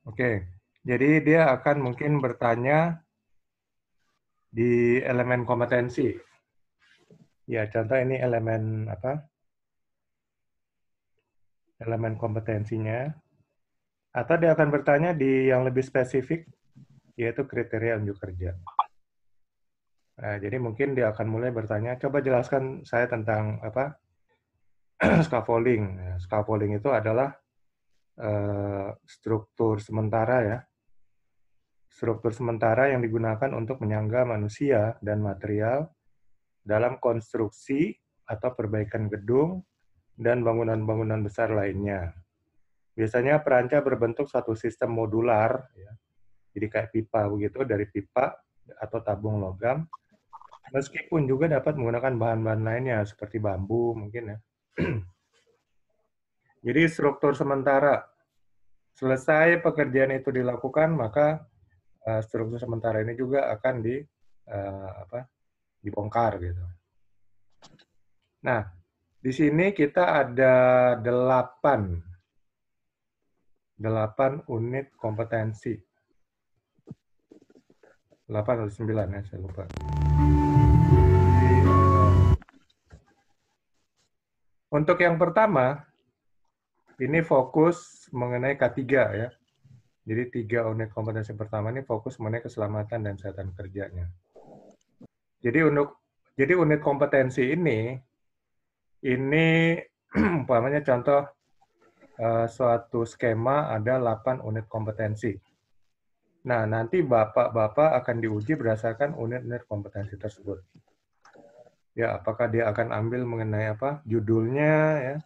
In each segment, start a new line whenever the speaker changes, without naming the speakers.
Oke, jadi dia akan mungkin bertanya di elemen kompetensi. Ya, contoh ini elemen apa? Elemen kompetensinya. Atau dia akan bertanya di yang lebih spesifik, yaitu kriteria unjuk kerja. Nah, jadi mungkin dia akan mulai bertanya, coba jelaskan saya tentang apa scaffolding. Nah, scaffolding itu adalah struktur sementara ya, struktur sementara yang digunakan untuk menyangga manusia dan material dalam konstruksi atau perbaikan gedung dan bangunan-bangunan besar lainnya. Biasanya peranca berbentuk satu sistem modular, ya. Jadi kayak pipa begitu, dari pipa atau tabung logam, meskipun juga dapat menggunakan bahan-bahan lainnya seperti bambu mungkin ya. Jadi struktur sementara, selesai pekerjaan itu dilakukan, maka struktur sementara ini juga akan dibongkar gitu. Nah, di sini kita ada 8 unit kompetensi. 8 atau 9 ya, saya lupa. Untuk yang pertama, ini fokus mengenai K3 ya. Jadi 3 unit kompetensi pertama ini fokus mengenai keselamatan dan kesehatan kerjanya. Jadi unit kompetensi ini umpamanya contoh suatu skema ada 8 unit kompetensi. Nah, nanti Bapak-Bapak akan diuji berdasarkan unit-unit kompetensi tersebut. Ya, apakah dia akan ambil mengenai apa? Judulnya ya,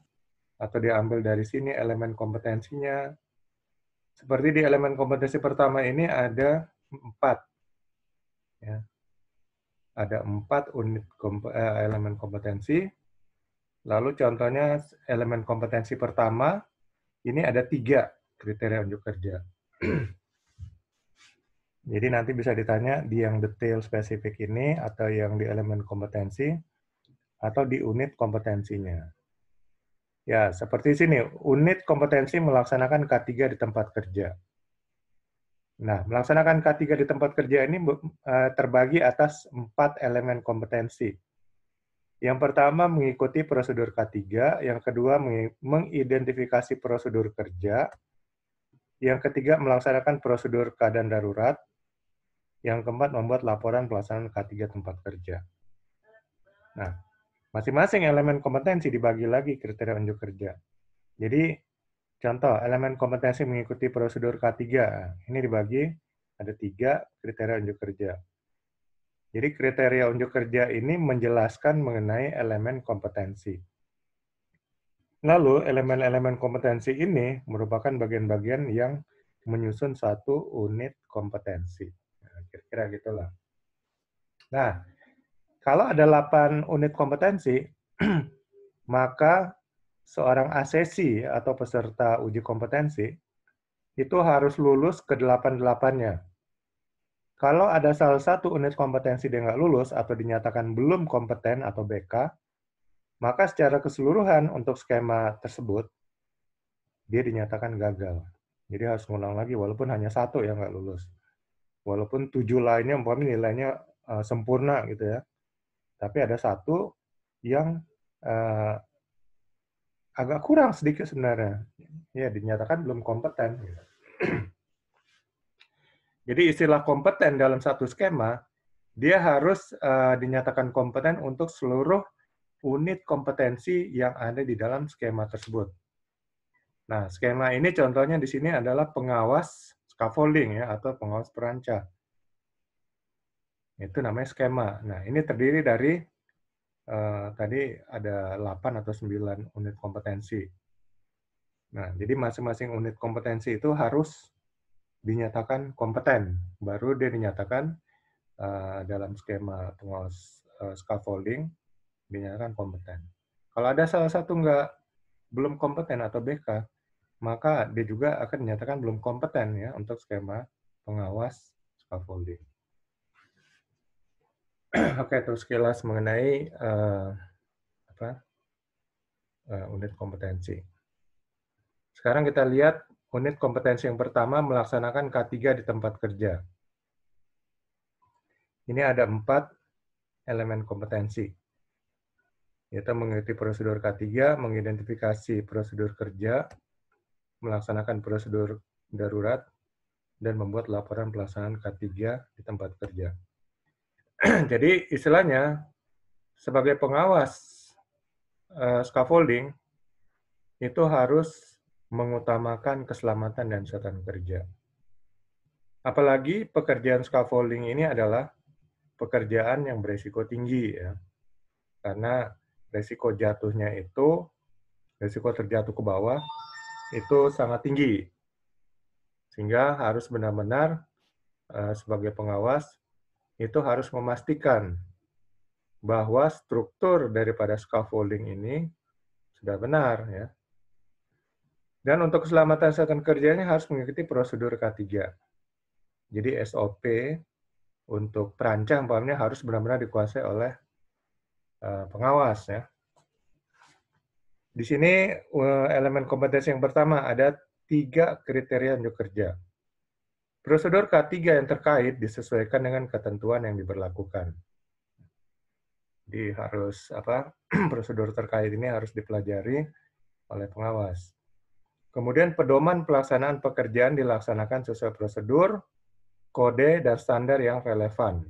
atau dia ambil dari sini elemen kompetensinya. Seperti di elemen kompetensi pertama ini ada 4 ya. Ada 4 unit elemen kompetensi. Lalu contohnya elemen kompetensi pertama ini ada 3 kriteria unjuk kerja. Jadi nanti bisa ditanya di yang detail spesifik ini, atau yang di elemen kompetensi, atau di unit kompetensinya. Ya, seperti sini, unit kompetensi melaksanakan K3 di tempat kerja. Nah, melaksanakan K3 di tempat kerja ini terbagi atas 4 elemen kompetensi. Yang pertama mengikuti prosedur K3, yang kedua mengidentifikasi prosedur kerja, yang ketiga melaksanakan prosedur keadaan darurat, yang keempat membuat laporan pelaksanaan K3 tempat kerja. Nah, masing-masing elemen kompetensi dibagi lagi kriteria unjuk kerja. Jadi, contoh, elemen kompetensi mengikuti prosedur K3. Ini dibagi, ada 3 kriteria unjuk kerja. Jadi, kriteria unjuk kerja ini menjelaskan mengenai elemen kompetensi. Lalu, elemen-elemen kompetensi ini merupakan bagian-bagian yang menyusun satu unit kompetensi. Nah, kira-kira gitulah. Nah, kalau ada 8 unit kompetensi, maka seorang asesi atau peserta uji kompetensi itu harus lulus ke 8-8-nya. Kalau ada salah satu unit kompetensi dia nggak lulus atau dinyatakan belum kompeten atau BK, maka secara keseluruhan untuk skema tersebut, dia dinyatakan gagal. Jadi harus ngulang lagi, walaupun hanya 1 yang nggak lulus. Walaupun 7 lainnya umpamanya nilainya sempurna gitu ya. Tapi ada 1 yang agak kurang sedikit sebenarnya. Ya, dinyatakan belum kompeten. Jadi istilah kompeten dalam satu skema, dia harus dinyatakan kompeten untuk seluruh unit kompetensi yang ada di dalam skema tersebut. Nah, skema ini contohnya di sini adalah pengawas scaffolding ya, atau pengawas peranca. Itu namanya skema. Nah, ini terdiri dari tadi ada 8 atau 9 unit kompetensi. Nah, jadi masing-masing unit kompetensi itu harus dinyatakan kompeten, baru dia dinyatakan dalam skema pengawas scaffolding dinyatakan kompeten. Kalau ada salah satu belum kompeten atau BK, maka dia juga akan dinyatakan belum kompeten ya untuk skema pengawas scaffolding. Oke, terus sekilas mengenai unit kompetensi. Sekarang kita lihat unit kompetensi yang pertama melaksanakan K3 di tempat kerja. Ini ada 4 elemen kompetensi, yaitu mengikuti prosedur K3, mengidentifikasi prosedur kerja, melaksanakan prosedur darurat, dan membuat laporan pelaksanaan K3 di tempat kerja. Jadi istilahnya, sebagai pengawas scaffolding, itu harus mengutamakan keselamatan dan kesehatan kerja. Apalagi pekerjaan scaffolding ini adalah pekerjaan yang berisiko tinggi, ya. Karena risiko jatuhnya itu, risiko terjatuh ke bawah, itu sangat tinggi. Sehingga harus benar-benar sebagai pengawas, itu harus memastikan bahwa struktur daripada scaffolding ini sudah benar, ya. Dan untuk keselamatan kesehatan kerjanya harus mengikuti prosedur K3. Jadi SOP untuk perancang umpamanya harus benar-benar dikuasai oleh pengawas, ya. Di sini elemen kompetensi yang pertama ada 3 kriteria unjuk kerja. Prosedur K3 yang terkait disesuaikan dengan ketentuan yang diberlakukan. Jadi harus prosedur terkait ini harus dipelajari oleh pengawas. Kemudian pedoman pelaksanaan pekerjaan dilaksanakan sesuai prosedur, kode, dan standar yang relevan.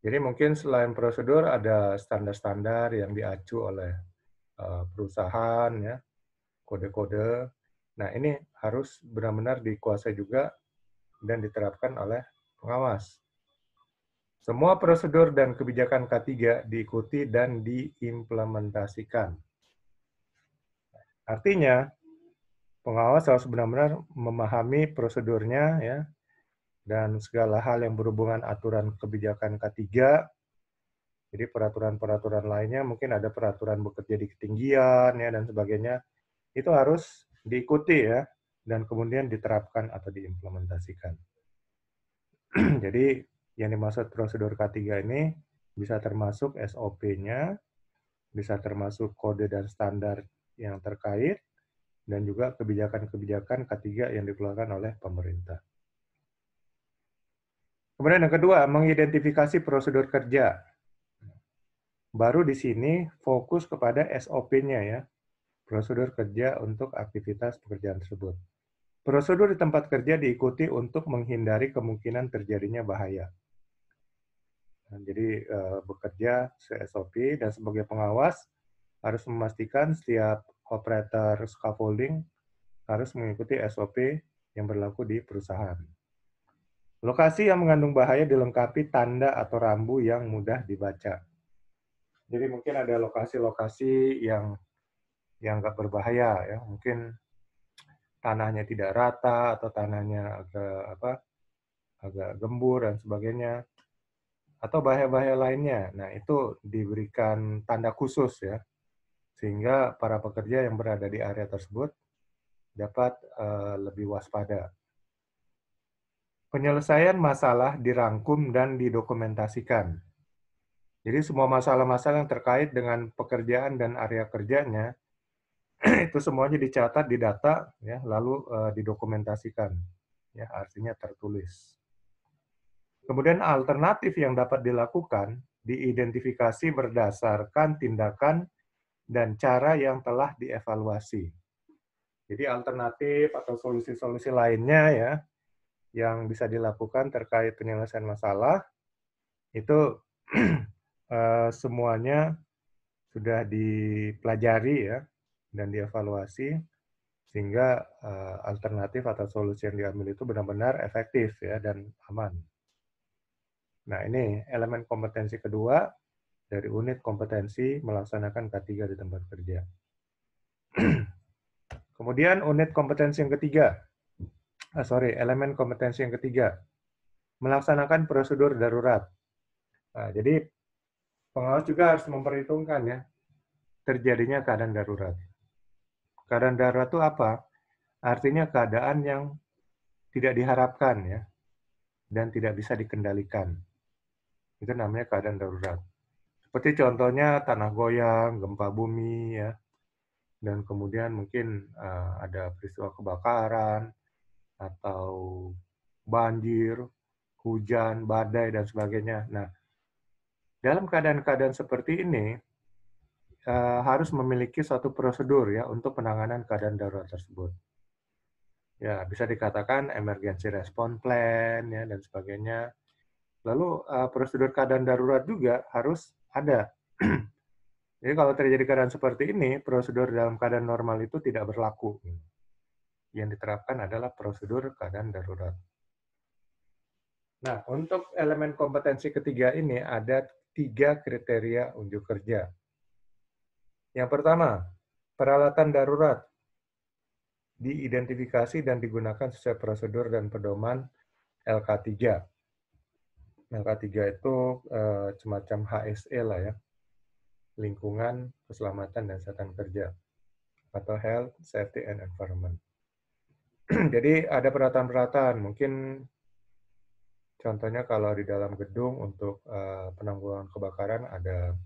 Jadi mungkin selain prosedur ada standar-standar yang diacu oleh perusahaan, ya, kode-kode. Nah, ini harus benar-benar dikuasai juga dan diterapkan oleh pengawas. Semua prosedur dan kebijakan K3 diikuti dan diimplementasikan. Artinya, pengawas harus benar-benar memahami prosedurnya, ya, dan segala hal yang berhubungan aturan kebijakan K3. Jadi peraturan-peraturan lainnya, mungkin ada peraturan bekerja di ketinggian, ya, dan sebagainya. Itu harus diikuti, ya, dan kemudian diterapkan atau diimplementasikan. Jadi yang dimaksud prosedur K3 ini bisa termasuk SOP-nya, bisa termasuk kode dan standar yang terkait, dan juga kebijakan-kebijakan K3 yang dikeluarkan oleh pemerintah. Kemudian yang kedua, mengidentifikasi prosedur kerja. Baru di sini fokus kepada SOP-nya, ya, prosedur kerja untuk aktivitas pekerjaan tersebut. Prosedur di tempat kerja diikuti untuk menghindari kemungkinan terjadinya bahaya. Jadi bekerja se-SOP dan sebagai pengawas harus memastikan setiap operator scaffolding harus mengikuti SOP yang berlaku di perusahaan. Lokasi yang mengandung bahaya dilengkapi tanda atau rambu yang mudah dibaca. Jadi mungkin ada lokasi-lokasi yang nggak berbahaya, ya, mungkin tanahnya tidak rata atau tanahnya agak gembur dan sebagainya, atau bahaya-bahaya lainnya. Nah, itu diberikan tanda khusus, ya, sehingga para pekerja yang berada di area tersebut dapat lebih waspada. Penyelesaian masalah dirangkum dan didokumentasikan. Jadi semua masalah-masalah yang terkait dengan pekerjaan dan area kerjanya itu semuanya dicatat, didata, ya, lalu didokumentasikan, ya, artinya tertulis. Kemudian alternatif yang dapat dilakukan diidentifikasi berdasarkan tindakan dan cara yang telah dievaluasi. Jadi alternatif atau solusi-solusi lainnya, ya, yang bisa dilakukan terkait penyelesaian masalah itu semuanya sudah dipelajari, ya, dan dievaluasi sehingga alternatif atau solusi yang diambil itu benar-benar efektif, ya, dan aman. Nah, ini elemen kompetensi kedua dari unit kompetensi melaksanakan K3 di tempat kerja. Kemudian unit kompetensi yang ketiga, elemen kompetensi yang ketiga, melaksanakan prosedur darurat. Nah, jadi pengawas juga harus memperhitungkan, ya, terjadinya keadaan darurat. Keadaan darurat itu apa? Artinya keadaan yang tidak diharapkan, ya, dan tidak bisa dikendalikan. Itu namanya keadaan darurat. Seperti contohnya tanah goyang, gempa bumi, ya, dan kemudian mungkin ada peristiwa kebakaran atau banjir, hujan, badai, dan sebagainya. Nah, dalam keadaan-keadaan seperti ini, harus memiliki suatu prosedur ya untuk penanganan keadaan darurat tersebut. Ya, bisa dikatakan emergency response plan ya dan sebagainya. Lalu prosedur keadaan darurat juga harus ada. Jadi kalau terjadi keadaan seperti ini, prosedur dalam keadaan normal itu tidak berlaku. Yang diterapkan adalah prosedur keadaan darurat. Nah, untuk elemen kompetensi ketiga ini ada 3 kriteria unjuk kerja. Yang pertama, peralatan darurat diidentifikasi dan digunakan sesuai prosedur dan pedoman LK3. LK3 itu semacam HSE lah ya, lingkungan, keselamatan, dan kesehatan kerja, atau Health, Safety, and Environment. Jadi ada peralatan-peralatan, mungkin contohnya kalau di dalam gedung untuk penanggulangan kebakaran ada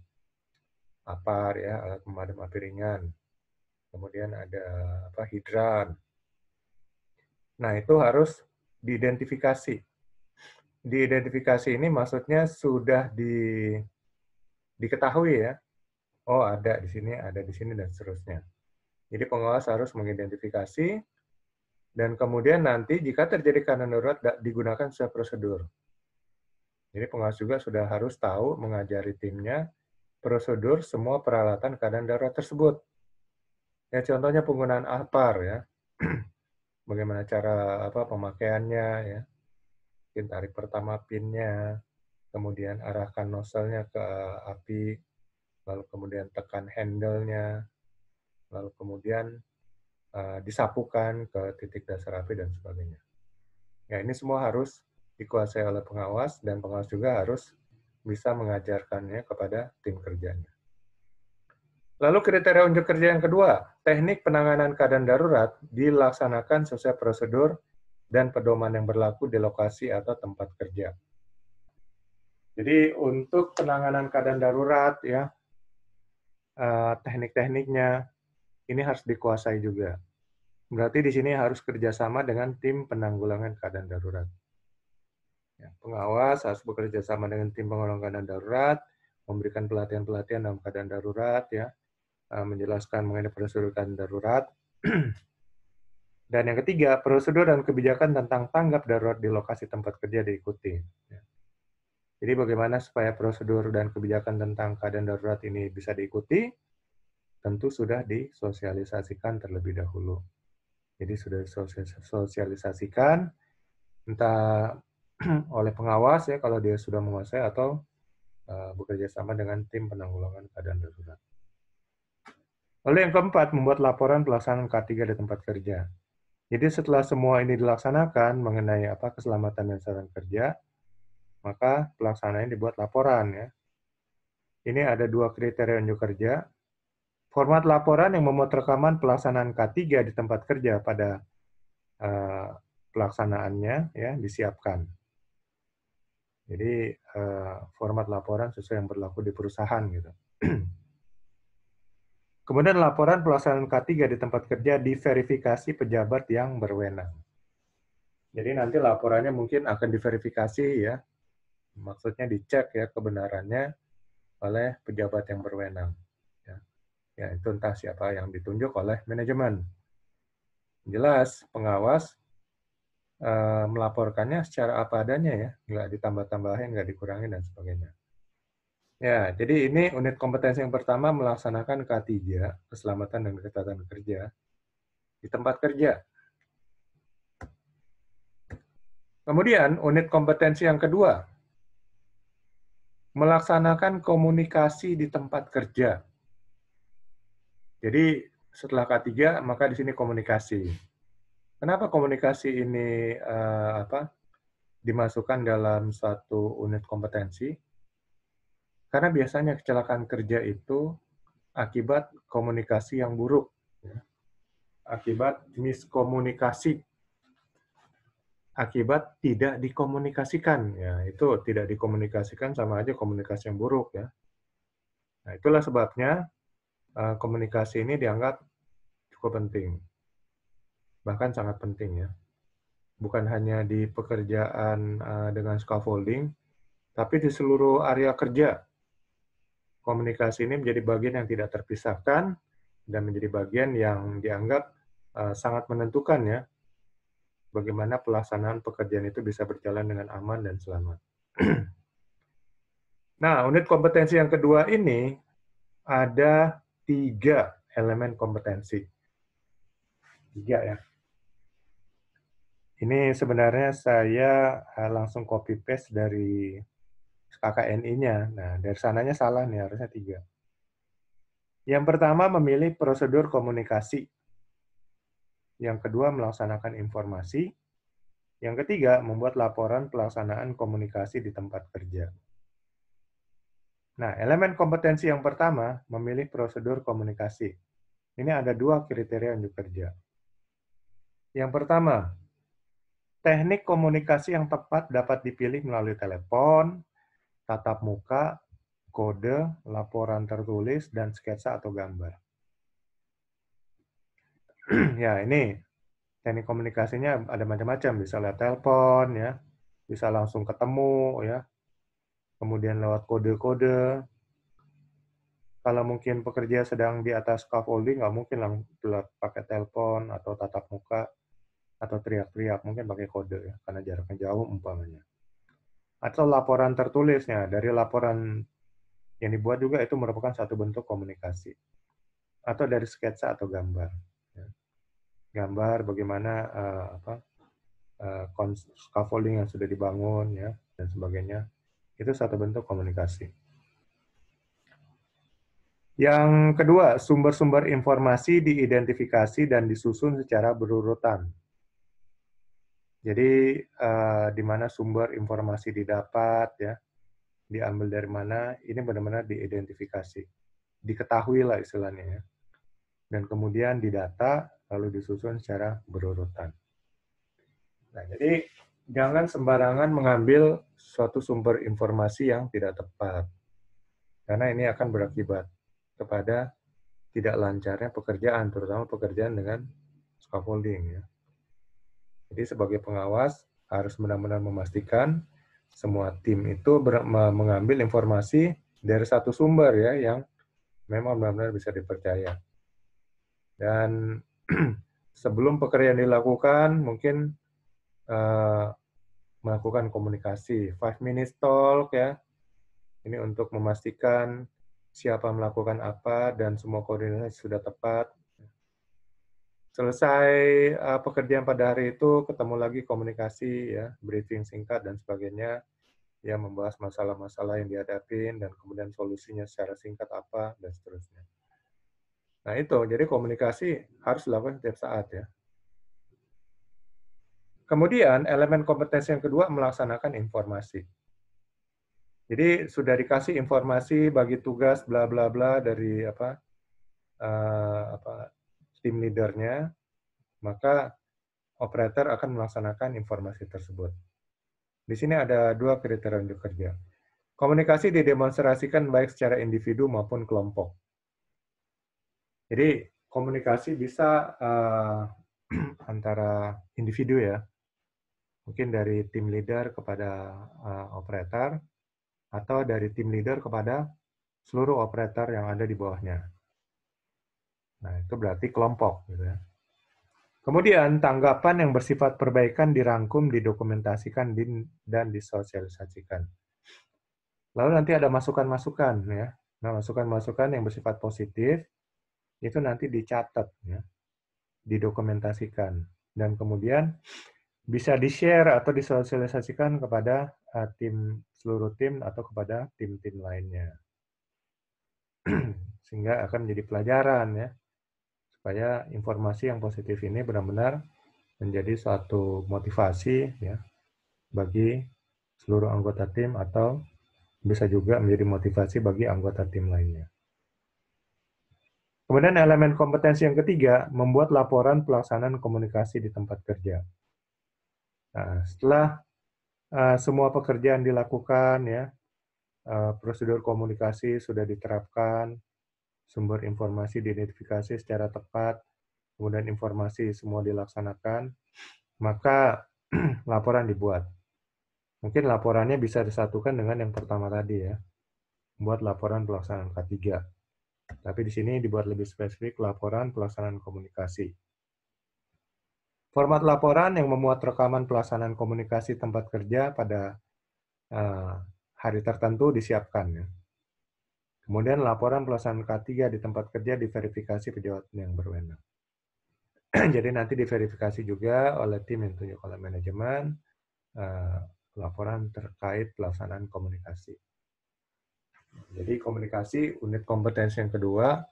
APAR ya, alat pemadam api ringan. Kemudian ada hidran. Nah, itu harus diidentifikasi. Diidentifikasi ini maksudnya sudah diketahui ya. Oh, ada di sini, dan seterusnya. Jadi pengawas harus mengidentifikasi dan kemudian nanti jika terjadi keadaan darurat digunakan sesuai prosedur. Jadi pengawas juga sudah harus tahu mengajari timnya prosedur semua peralatan keadaan darurat tersebut. Ya contohnya penggunaan APAR ya. Bagaimana cara pemakaiannya ya. Mungkin tarik pertama pinnya, kemudian arahkan nozzle-nya ke api, lalu kemudian tekan handle-nya, lalu kemudian disapukan ke titik dasar api dan sebagainya. Ya, ini semua harus dikuasai oleh pengawas dan pengawas juga harus bisa mengajarkannya kepada tim kerjanya. Lalu kriteria unjuk kerja yang kedua, teknik penanganan keadaan darurat dilaksanakan sesuai prosedur dan pedoman yang berlaku di lokasi atau tempat kerja. Jadi untuk penanganan keadaan darurat ya, teknik-tekniknya ini harus dikuasai juga. Berarti di sini harus kerjasama dengan tim penanggulangan keadaan darurat. Ya, pengawas harus bekerja sama dengan tim penanggulangan keadaan darurat, memberikan pelatihan-pelatihan dalam keadaan darurat, ya, menjelaskan mengenai prosedur keadaan darurat. Dan yang ketiga, prosedur dan kebijakan tentang tanggap darurat di lokasi tempat kerja diikuti. Jadi bagaimana supaya prosedur dan kebijakan tentang keadaan darurat ini bisa diikuti? Tentu sudah disosialisasikan terlebih dahulu. Jadi sudah disosialisasikan, entah oleh pengawas ya kalau dia sudah menguasai atau bekerja sama dengan tim penanggulangan keadaan darurat. Lalu yang keempat, membuat laporan pelaksanaan K3 di tempat kerja. Jadi setelah semua ini dilaksanakan mengenai keselamatan dan kesehatan kerja, maka pelaksanaannya dibuat laporan ya. Ini ada 2 kriteria unjuk kerja. Format laporan yang memuat rekaman pelaksanaan K3 di tempat kerja pada pelaksanaannya ya disiapkan. Jadi format laporan sesuai yang berlaku di perusahaan gitu. Kemudian laporan pelaksanaan K3 di tempat kerja diverifikasi pejabat yang berwenang. Jadi nanti laporannya mungkin akan diverifikasi ya, maksudnya dicek ya kebenarannya oleh pejabat yang berwenang. Ya itu entah siapa yang ditunjuk oleh manajemen. Jelas pengawas melaporkannya secara apa adanya ya, nggak ditambah-tambahin, nggak dikurangin dan sebagainya. Ya, jadi ini unit kompetensi yang pertama melaksanakan K3, keselamatan dan kesehatan kerja, di tempat kerja. Kemudian, unit kompetensi yang kedua, melaksanakan komunikasi di tempat kerja. Jadi, setelah K3, maka di sini komunikasi. Kenapa komunikasi ini dimasukkan dalam satu unit kompetensi? Karena biasanya kecelakaan kerja itu akibat komunikasi yang buruk, akibat miskomunikasi, akibat tidak dikomunikasikan. Ya, itu tidak dikomunikasikan sama aja komunikasi yang buruk ya. Nah, itulah sebabnya komunikasi ini dianggap cukup penting. Bahkan sangat penting ya. Bukan hanya di pekerjaan dengan scaffolding, tapi di seluruh area kerja. Komunikasi ini menjadi bagian yang tidak terpisahkan dan menjadi bagian yang dianggap sangat menentukan ya, bagaimana pelaksanaan pekerjaan itu bisa berjalan dengan aman dan selamat. Nah, unit kompetensi yang kedua ini ada 3 elemen kompetensi. 3 ya. Ini sebenarnya saya langsung copy paste dari KKNI-nya. Nah, dari sananya salah nih, harusnya 3. Yang pertama, memilih prosedur komunikasi. Yang kedua, melaksanakan informasi. Yang ketiga, membuat laporan pelaksanaan komunikasi di tempat kerja. Nah, elemen kompetensi yang pertama, memilih prosedur komunikasi. Ini ada 2 kriteria unjuk kerja. Yang pertama, teknik komunikasi yang tepat dapat dipilih melalui telepon, tatap muka, kode, laporan tertulis, dan sketsa atau gambar. Ya, ini teknik komunikasinya ada macam-macam, bisa lewat telepon, ya, bisa langsung ketemu, ya, kemudian lewat kode-kode. Kalau mungkin pekerja sedang di atas scaffolding, nggak mungkin langsung pakai telepon atau tatap muka atau teriak-teriak, mungkin pakai kode ya, karena jaraknya jauh umpamanya. Atau laporan tertulisnya, dari laporan yang dibuat juga itu merupakan satu bentuk komunikasi. Atau dari sketsa atau gambar. Ya. Gambar bagaimana scaffolding yang sudah dibangun ya dan sebagainya. Itu satu bentuk komunikasi. Yang kedua, sumber-sumber informasi diidentifikasi dan disusun secara berurutan. Jadi di mana sumber informasi didapat ya, diambil dari mana, ini benar-benar diidentifikasi, diketahui lah istilahnya ya, dan kemudian didata lalu disusun secara berurutan. Nah, jadi jangan sembarangan mengambil suatu sumber informasi yang tidak tepat, karena ini akan berakibat kepada tidak lancarnya pekerjaan, terutama pekerjaan dengan scaffolding ya. Jadi sebagai pengawas harus benar-benar memastikan semua tim itu mengambil informasi dari satu sumber ya yang memang benar-benar bisa dipercaya. Dan sebelum pekerjaan dilakukan mungkin melakukan komunikasi 5 minutes talk ya. Ini untuk memastikan siapa melakukan apa dan semua koordinasi sudah tepat. Selesai pekerjaan pada hari itu, ketemu lagi komunikasi, ya, briefing singkat dan sebagainya, ya membahas masalah-masalah yang dihadapin dan kemudian solusinya secara singkat apa dan seterusnya. Nah itu, jadi komunikasi harus dilakukan setiap saat ya. Kemudian elemen kompetensi yang kedua melaksanakan informasi. Jadi sudah dikasih informasi bagi tugas bla bla bla dari tim leadernya, maka operator akan melaksanakan informasi tersebut. Di sini ada 2 kriteria unjuk kerja. Komunikasi didemonstrasikan baik secara individu maupun kelompok. Jadi komunikasi bisa antara individu ya, mungkin dari tim leader kepada operator, atau dari tim leader kepada seluruh operator yang ada di bawahnya. Nah itu berarti kelompok. Gitu ya. Kemudian, tanggapan yang bersifat perbaikan dirangkum, didokumentasikan, dan disosialisasikan. Lalu nanti ada masukan-masukan, ya. Nah, masukan-masukan yang bersifat positif, itu nanti dicatat, ya. Didokumentasikan. Dan kemudian bisa di-share atau disosialisasikan kepada seluruh tim atau kepada tim-tim lainnya. Sehingga akan menjadi pelajaran, ya. Supaya informasi yang positif ini benar-benar menjadi suatu motivasi ya bagi seluruh anggota tim atau bisa juga menjadi motivasi bagi anggota tim lainnya. Kemudian elemen kompetensi yang ketiga, membuat laporan pelaksanaan komunikasi di tempat kerja. Nah, setelah semua pekerjaan dilakukan ya, prosedur komunikasi sudah diterapkan, sumber informasi diidentifikasi secara tepat, kemudian informasi semua dilaksanakan, maka laporan dibuat. Mungkin laporannya bisa disatukan dengan yang pertama tadi ya, buat laporan pelaksanaan K3. Tapi di sini dibuat lebih spesifik laporan pelaksanaan komunikasi. Format laporan yang memuat rekaman pelaksanaan komunikasi tempat kerja pada hari tertentu disiapkan. Ya. Kemudian laporan pelaksanaan K3 di tempat kerja diverifikasi pejabat yang berwenang. Jadi nanti diverifikasi juga oleh tim yang ditunjuk oleh manajemen laporan terkait pelaksanaan komunikasi. Jadi komunikasi unit kompetensi yang kedua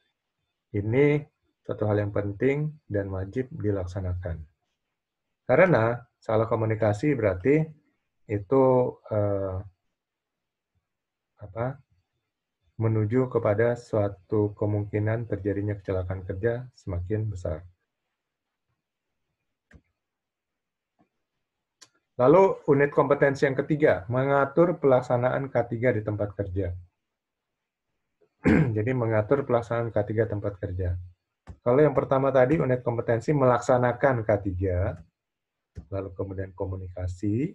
ini suatu hal yang penting dan wajib dilaksanakan. Karena salah komunikasi berarti itu menuju kepada suatu kemungkinan terjadinya kecelakaan kerja semakin besar. Lalu unit kompetensi yang ketiga, mengatur pelaksanaan K3 di tempat kerja. Jadi mengatur pelaksanaan K3 tempat kerja. Kalau yang pertama tadi unit kompetensi melaksanakan K3, lalu kemudian komunikasi,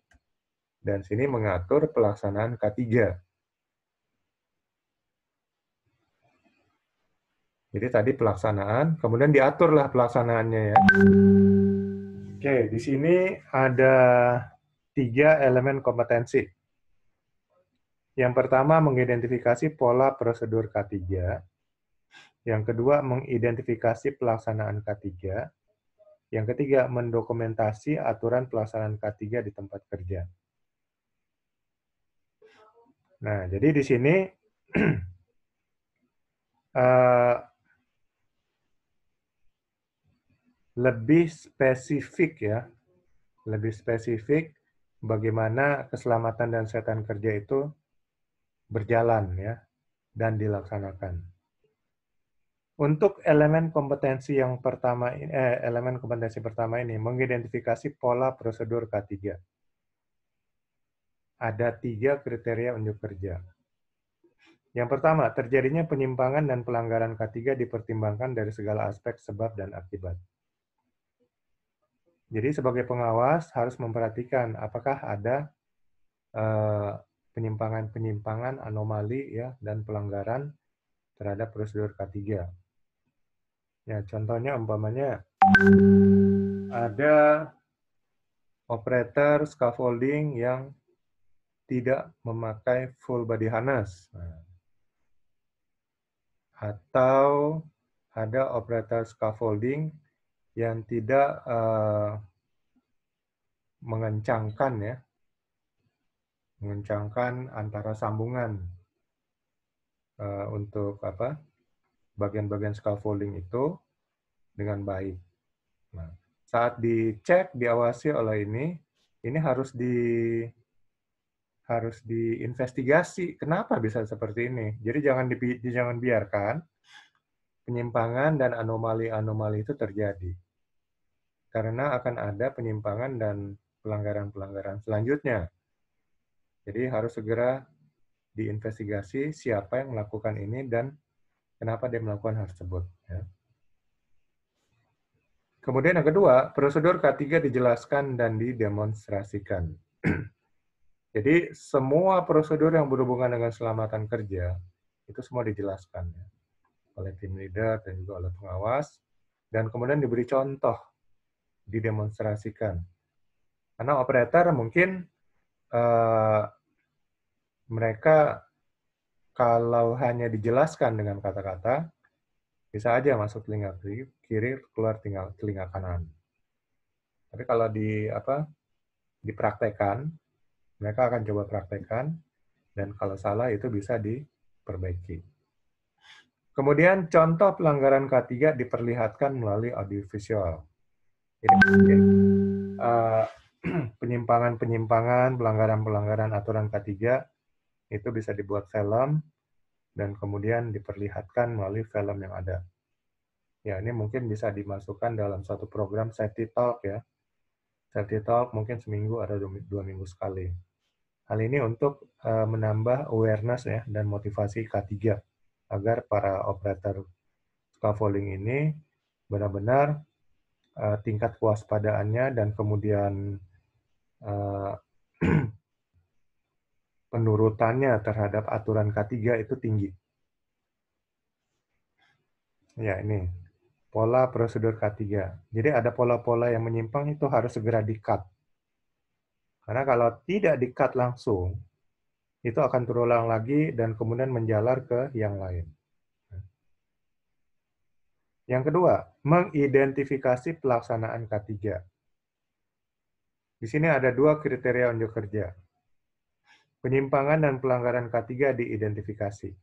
dan sini mengatur pelaksanaan K3. Jadi tadi pelaksanaan, kemudian diaturlah pelaksanaannya ya. Oke, di sini ada 3 elemen kompetensi. Yang pertama, mengidentifikasi pola prosedur K3. Yang kedua, mengidentifikasi pelaksanaan K3. Yang ketiga, mendokumentasi aturan pelaksanaan K3 di tempat kerja. Nah, jadi di sini lebih spesifik ya, lebih spesifik bagaimana keselamatan dan kesehatan kerja itu berjalan ya dan dilaksanakan. Untuk elemen kompetensi yang pertama elemen kompetensi pertama ini mengidentifikasi pola prosedur K3. Ada 3 kriteria unjuk kerja. Yang pertama, terjadinya penyimpangan dan pelanggaran K3 dipertimbangkan dari segala aspek sebab dan akibat. Jadi sebagai pengawas harus memperhatikan apakah ada penyimpangan-penyimpangan, anomali ya dan pelanggaran terhadap prosedur K3. Ya, contohnya umpamanya ada operator scaffolding yang tidak memakai full body harness. Atau ada operator scaffolding yang tidak mengencangkan antara sambungan untuk bagian-bagian scaffolding itu dengan baik. Nah, saat dicek, diawasi oleh ini harus diinvestigasi kenapa bisa seperti ini. Jadi jangan biarkan penyimpangan dan anomali-anomali itu terjadi. Karena akan ada penyimpangan dan pelanggaran-pelanggaran selanjutnya. Jadi harus segera diinvestigasi siapa yang melakukan ini dan kenapa dia melakukan hal tersebut. Ya. Kemudian yang kedua, prosedur K3 dijelaskan dan didemonstrasikan. Jadi semua prosedur yang berhubungan dengan keselamatan kerja itu semua dijelaskan ya, oleh tim leader dan juga oleh pengawas, dan kemudian diberi contoh, didemonstrasikan. Karena operator mungkin mereka kalau hanya dijelaskan dengan kata-kata, bisa aja masuk telinga kiri, keluar telinga kanan. Tapi kalau dipraktekkan, mereka akan coba praktekkan, dan kalau salah itu bisa diperbaiki. Kemudian contoh pelanggaran K3 diperlihatkan melalui audiovisual. Jadi mungkin penyimpangan-penyimpangan, pelanggaran-pelanggaran aturan K3 itu bisa dibuat film dan kemudian diperlihatkan melalui film yang ada. Ya, ini mungkin bisa dimasukkan dalam satu program safety talk ya. Safety talk mungkin seminggu atau 2 minggu sekali. Hal ini untuk menambah awareness ya dan motivasi K3 agar para operator scaffolding ini benar-benar tingkat kewaspadaannya dan kemudian penurutannya terhadap aturan K3 itu tinggi. Ya, ini pola prosedur K3. Jadi ada pola-pola yang menyimpang itu harus segera di-cut. Karena kalau tidak di-cut langsung, itu akan terulang lagi dan kemudian menjalar ke yang lain. Yang kedua, mengidentifikasi pelaksanaan K3. Di sini ada 2 kriteria unjuk kerja. Penyimpangan dan pelanggaran K3 diidentifikasi.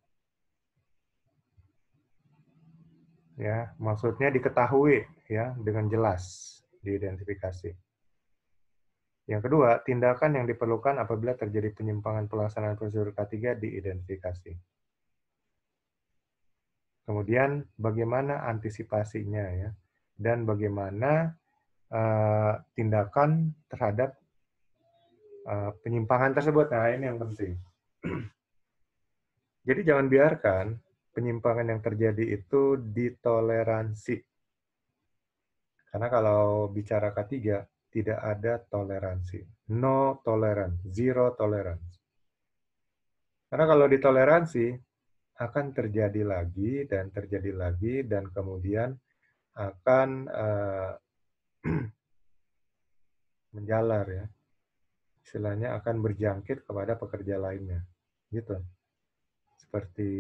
Ya, maksudnya diketahui ya dengan jelas diidentifikasi. Yang kedua, tindakan yang diperlukan apabila terjadi penyimpangan pelaksanaan prosedur K3 diidentifikasi. Kemudian bagaimana antisipasinya ya, dan bagaimana tindakan terhadap penyimpangan tersebut. Nah, ini yang penting. Jadi jangan biarkan penyimpangan yang terjadi itu ditoleransi. Karena kalau bicara K3, tidak ada toleransi. No tolerance, zero tolerance. Karena kalau ditoleransi, akan terjadi lagi, dan kemudian akan menjalar ya. Istilahnya akan berjangkit kepada pekerja lainnya. Gitu. Seperti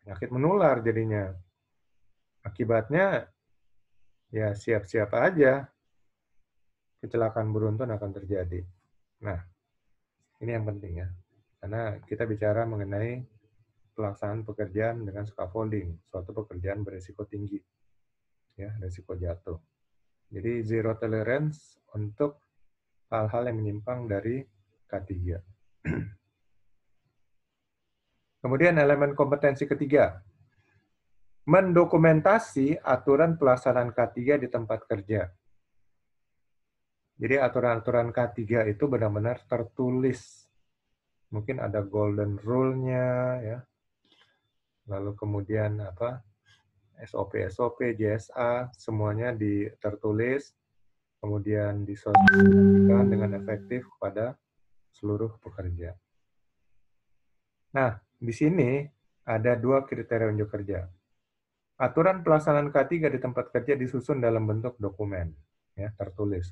penyakit menular jadinya. Akibatnya ya siap-siap aja kecelakaan beruntun akan terjadi. Nah, ini yang penting ya. Karena kita bicara mengenai pelaksanaan pekerjaan dengan scaffolding, suatu pekerjaan berisiko tinggi. Ya, risiko jatuh. Jadi zero tolerance untuk hal-hal yang menyimpang dari K3. Kemudian elemen kompetensi ketiga, mendokumentasi aturan pelaksanaan K3 di tempat kerja. Jadi aturan-aturan K3 itu benar-benar tertulis. Mungkin ada golden rule-nya, ya. Lalu kemudian SOP, JSA, semuanya tertulis, kemudian disosialisasikan dengan efektif kepada seluruh pekerja. Nah, di sini ada 2 kriteria unjuk kerja. Aturan pelaksanaan K3 di tempat kerja disusun dalam bentuk dokumen, ya, tertulis.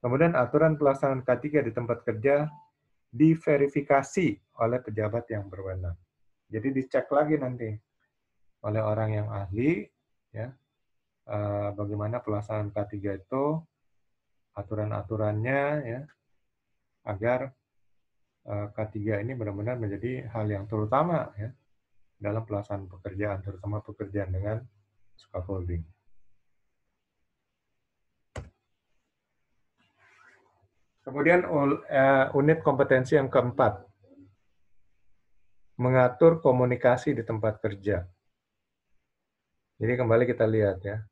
Kemudian aturan pelaksanaan K3 di tempat kerja diverifikasi oleh pejabat yang berwenang. Jadi dicek lagi nanti oleh orang yang ahli, ya, bagaimana pelaksanaan K3 itu, aturan-aturannya, ya, agar K3 ini benar-benar menjadi hal yang terutama ya dalam pelaksanaan pekerjaan, terutama pekerjaan dengan scaffolding. Kemudian unit kompetensi yang keempat, mengatur komunikasi di tempat kerja. Jadi kembali kita lihat ya,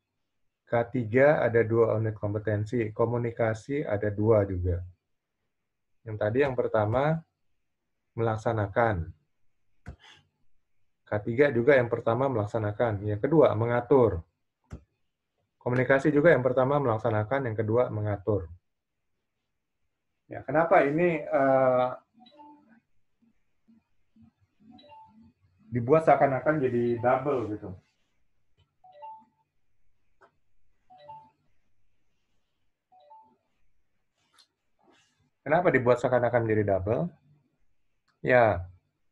K3 ada 2 unit kompetensi, komunikasi ada 2 juga. Yang tadi yang pertama, melaksanakan. K3 juga yang pertama melaksanakan. Yang kedua, mengatur. Komunikasi juga yang pertama melaksanakan, yang kedua mengatur. Ya, kenapa ini dibuat seakan-akan jadi double gitu? Kenapa dibuat seakan-akan jadi double? Ya,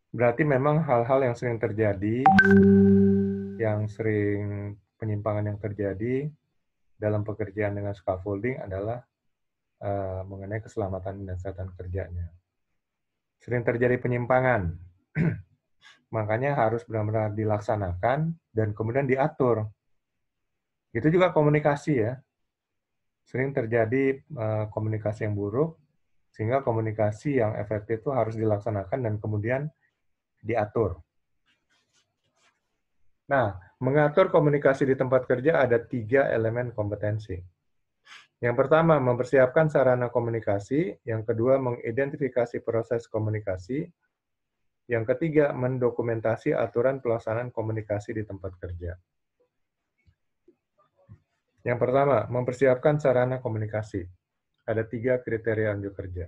berarti memang hal-hal yang sering terjadi, penyimpangan yang terjadi dalam pekerjaan dengan scaffolding adalah mengenai keselamatan dan kesehatan kerjanya. Sering terjadi penyimpangan, makanya harus benar-benar dilaksanakan dan kemudian diatur. Itu juga komunikasi ya. Sering terjadi komunikasi yang buruk, sehingga komunikasi yang efektif itu harus dilaksanakan dan kemudian diatur. Nah, mengatur komunikasi di tempat kerja ada 3 elemen kompetensi. Yang pertama, mempersiapkan sarana komunikasi. Yang kedua, mengidentifikasi proses komunikasi. Yang ketiga, mendokumentasi aturan pelaksanaan komunikasi di tempat kerja. Yang pertama, mempersiapkan sarana komunikasi. Ada 3 kriteria unjuk kerja.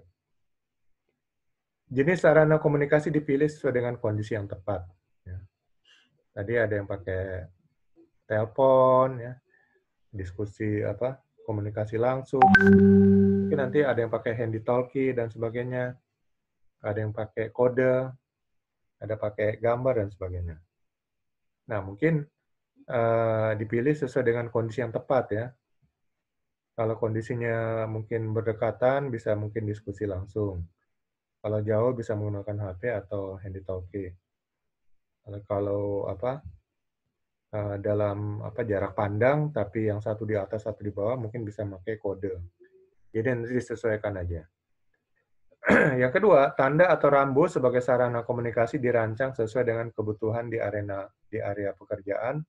Jenis sarana komunikasi dipilih sesuai dengan kondisi yang tepat. Ya. Tadi ada yang pakai telepon, ya, diskusi komunikasi langsung. Mungkin nanti ada yang pakai handy talkie dan sebagainya. Ada yang pakai kode, ada pakai gambar dan sebagainya. Nah, mungkin dipilih sesuai dengan kondisi yang tepat ya. Kalau kondisinya mungkin berdekatan, bisa mungkin diskusi langsung. Kalau jauh bisa menggunakan HP atau handy talkie. Kalau dalam jarak pandang, tapi yang satu di atas, satu di bawah, mungkin bisa pakai kode. Jadi nanti disesuaikan aja. Yang kedua, tanda atau rambu sebagai sarana komunikasi dirancang sesuai dengan kebutuhan di area pekerjaan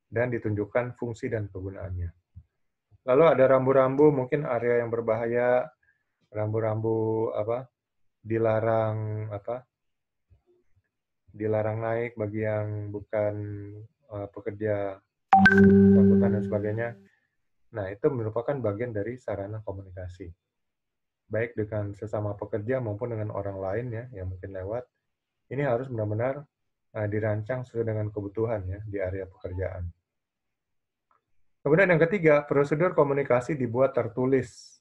dan ditunjukkan fungsi dan kegunaannya. Lalu ada rambu-rambu mungkin area yang berbahaya, rambu-rambu dilarang dilarang naik bagi yang bukan pekerja angkutan dan sebagainya. Nah, itu merupakan bagian dari sarana komunikasi. Baik dengan sesama pekerja maupun dengan orang lain ya yang mungkin lewat. Ini harus benar-benar dirancang sesuai dengan kebutuhan ya di area pekerjaan. Kemudian yang ketiga, prosedur komunikasi dibuat tertulis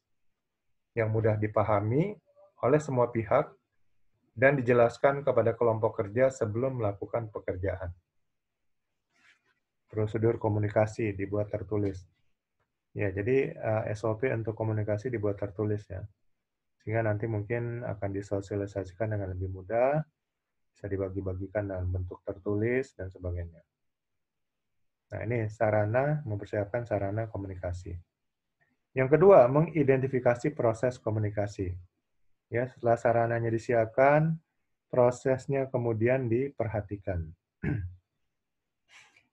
yang mudah dipahami oleh semua pihak dan dijelaskan kepada kelompok kerja sebelum melakukan pekerjaan. Prosedur komunikasi dibuat tertulis. Ya, jadi SOP untuk komunikasi dibuat tertulis ya. Sehingga nanti mungkin akan disosialisasikan dengan lebih mudah, bisa dibagi-bagikan dalam bentuk tertulis dan sebagainya. Nah, ini mempersiapkan sarana komunikasi. Yang kedua, mengidentifikasi proses komunikasi. Ya, setelah sarananya disiapkan, prosesnya kemudian diperhatikan.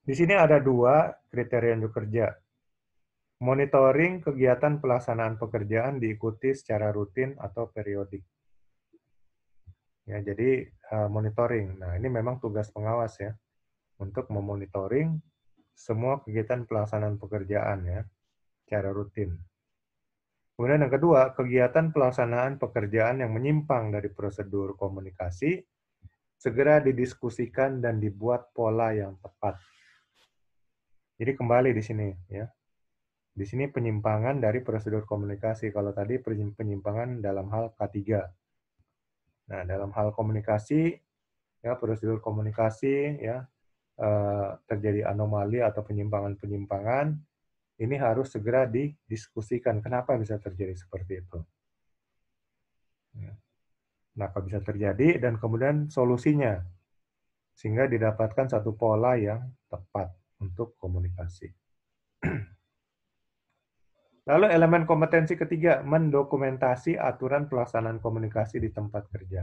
Di sini ada 2 kriteria unjuk kerja. Monitoring kegiatan pelaksanaan pekerjaan diikuti secara rutin atau periodik. Ya, jadi monitoring. Nah, ini memang tugas pengawas ya, untuk memonitoring semua kegiatan pelaksanaan pekerjaan ya, secara rutin. Kemudian yang kedua, kegiatan pelaksanaan pekerjaan yang menyimpang dari prosedur komunikasi segera didiskusikan dan dibuat pola yang tepat. Jadi kembali di sini ya. Di sini penyimpangan dari prosedur komunikasi. Kalau tadi penyimpangan dalam hal K3. Nah, dalam hal komunikasi ya prosedur komunikasi ya terjadi anomali atau penyimpangan-penyimpangan, ini harus segera didiskusikan kenapa bisa terjadi seperti itu. Ya. Kenapa bisa terjadi dan kemudian solusinya sehingga didapatkan satu pola yang tepat untuk komunikasi. Lalu elemen kompetensi ketiga, mendokumentasi aturan pelaksanaan komunikasi di tempat kerja.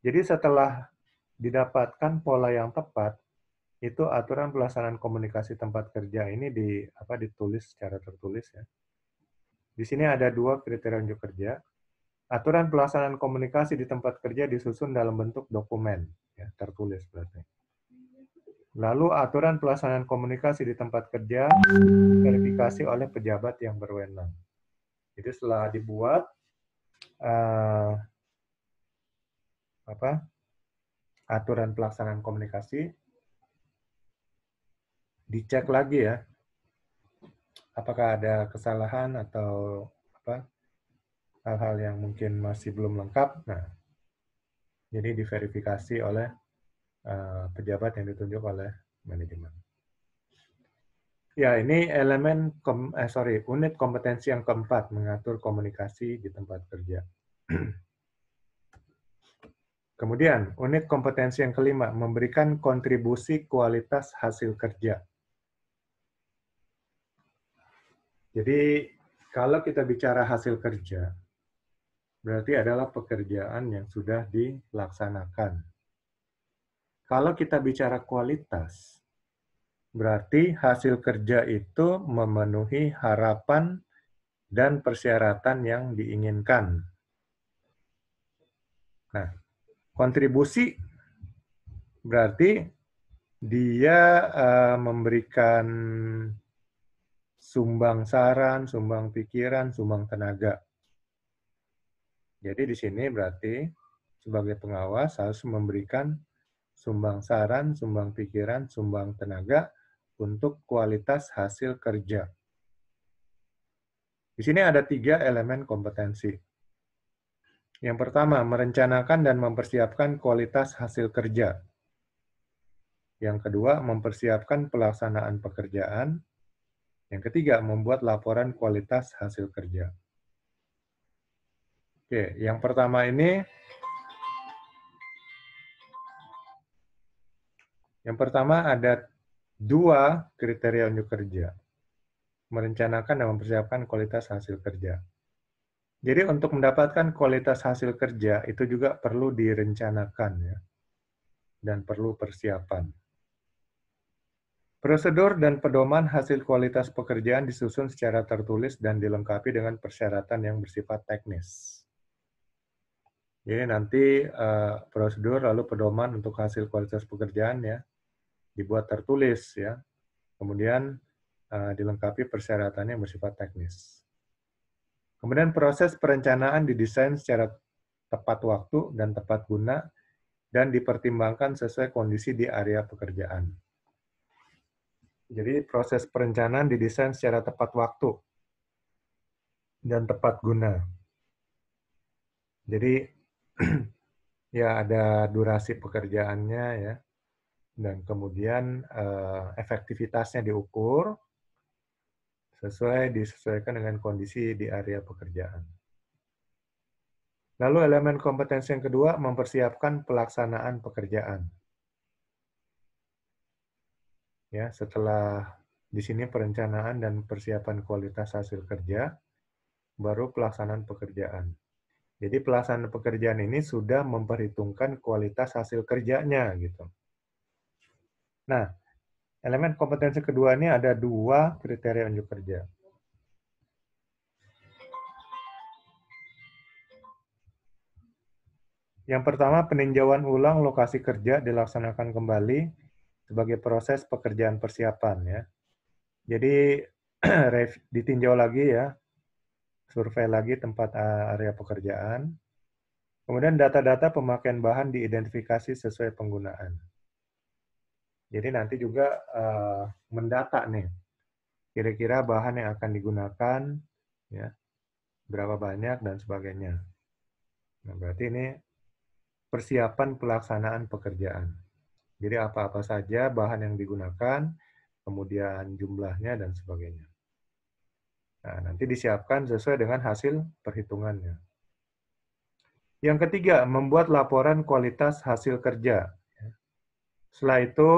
Jadi setelah didapatkan pola yang tepat, itu aturan pelaksanaan komunikasi tempat kerja ini ditulis secara tertulis ya. Di sini ada 2 kriteria unjuk kerja. Aturan pelaksanaan komunikasi di tempat kerja disusun dalam bentuk dokumen, ya, tertulis berarti. Lalu aturan pelaksanaan komunikasi di tempat kerja verifikasi oleh pejabat yang berwenang. Jadi setelah dibuat aturan pelaksanaan komunikasi, dicek lagi ya, apakah ada kesalahan atau hal-hal yang mungkin masih belum lengkap. Nah, jadi diverifikasi oleh pejabat yang ditunjuk oleh manajemen. Ya, ini unit kompetensi yang keempat, mengatur komunikasi di tempat kerja. Kemudian, unit kompetensi yang kelima, memberikan kontribusi kualitas hasil kerja. Jadi, kalau kita bicara hasil kerja, berarti adalah pekerjaan yang sudah dilaksanakan. Kalau kita bicara kualitas, berarti hasil kerja itu memenuhi harapan dan persyaratan yang diinginkan. Nah, kontribusi berarti dia memberikan sumbang saran, sumbang pikiran, sumbang tenaga. Jadi di sini berarti sebagai pengawas harus memberikan sumbang saran, sumbang pikiran, sumbang tenaga untuk kualitas hasil kerja. Di sini ada 3 elemen kompetensi. Yang pertama, merencanakan dan mempersiapkan kualitas hasil kerja. Yang kedua, mempersiapkan pelaksanaan pekerjaan. Yang ketiga, membuat laporan kualitas hasil kerja. Oke, yang pertama ini, yang pertama ada 2 kriteria unjuk kerja. Merencanakan dan mempersiapkan kualitas hasil kerja. Jadi untuk mendapatkan kualitas hasil kerja itu juga perlu direncanakan ya, dan perlu persiapan. Prosedur dan pedoman hasil kualitas pekerjaan disusun secara tertulis dan dilengkapi dengan persyaratan yang bersifat teknis. Jadi nanti prosedur lalu pedoman untuk hasil kualitas pekerjaan ya dibuat tertulis ya, kemudian dilengkapi persyaratan yang bersifat teknis. Kemudian proses perencanaan didesain secara tepat waktu dan tepat guna dan dipertimbangkan sesuai kondisi di area pekerjaan. Jadi proses perencanaan didesain secara tepat waktu dan tepat guna. Jadi ya ada durasi pekerjaannya ya, dan kemudian efektivitasnya diukur disesuaikan dengan kondisi di area pekerjaan. Lalu elemen kompetensi yang kedua, mempersiapkan pelaksanaan pekerjaan. Ya, setelah di sini perencanaan dan persiapan kualitas hasil kerja, baru pelaksanaan pekerjaan. Jadi pelaksanaan pekerjaan ini sudah memperhitungkan kualitas hasil kerjanya gitu. Nah, elemen kompetensi kedua ini ada 2 kriteria unjuk kerja. Yang pertama, peninjauan ulang lokasi kerja dilaksanakan kembali sebagai proses pekerjaan persiapan ya. Jadi ditinjau lagi ya, survei lagi tempat area pekerjaan. Kemudian data-data pemakaian bahan diidentifikasi sesuai penggunaan. Jadi nanti juga mendata nih, kira-kira bahan yang akan digunakan, ya, berapa banyak dan sebagainya. Nah, berarti ini persiapan pelaksanaan pekerjaan. Jadi apa-apa saja bahan yang digunakan, kemudian jumlahnya dan sebagainya. Nah, nanti disiapkan sesuai dengan hasil perhitungannya. Yang ketiga, membuat laporan kualitas hasil kerja. Setelah itu,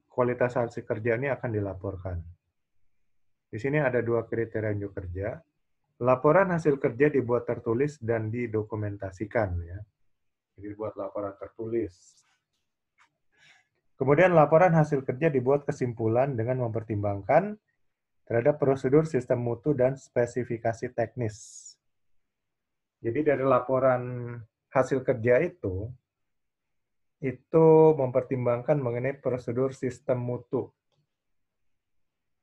kualitas hasil kerja ini akan dilaporkan. Di sini ada 2 kriteria unjuk kerja. Laporan hasil kerja dibuat tertulis dan didokumentasikan. Ya. Jadi dibuat laporan tertulis. Kemudian laporan hasil kerja dibuat kesimpulan dengan mempertimbangkan terhadap prosedur sistem mutu dan spesifikasi teknis. Jadi dari laporan hasil kerja itu mempertimbangkan mengenai prosedur sistem mutu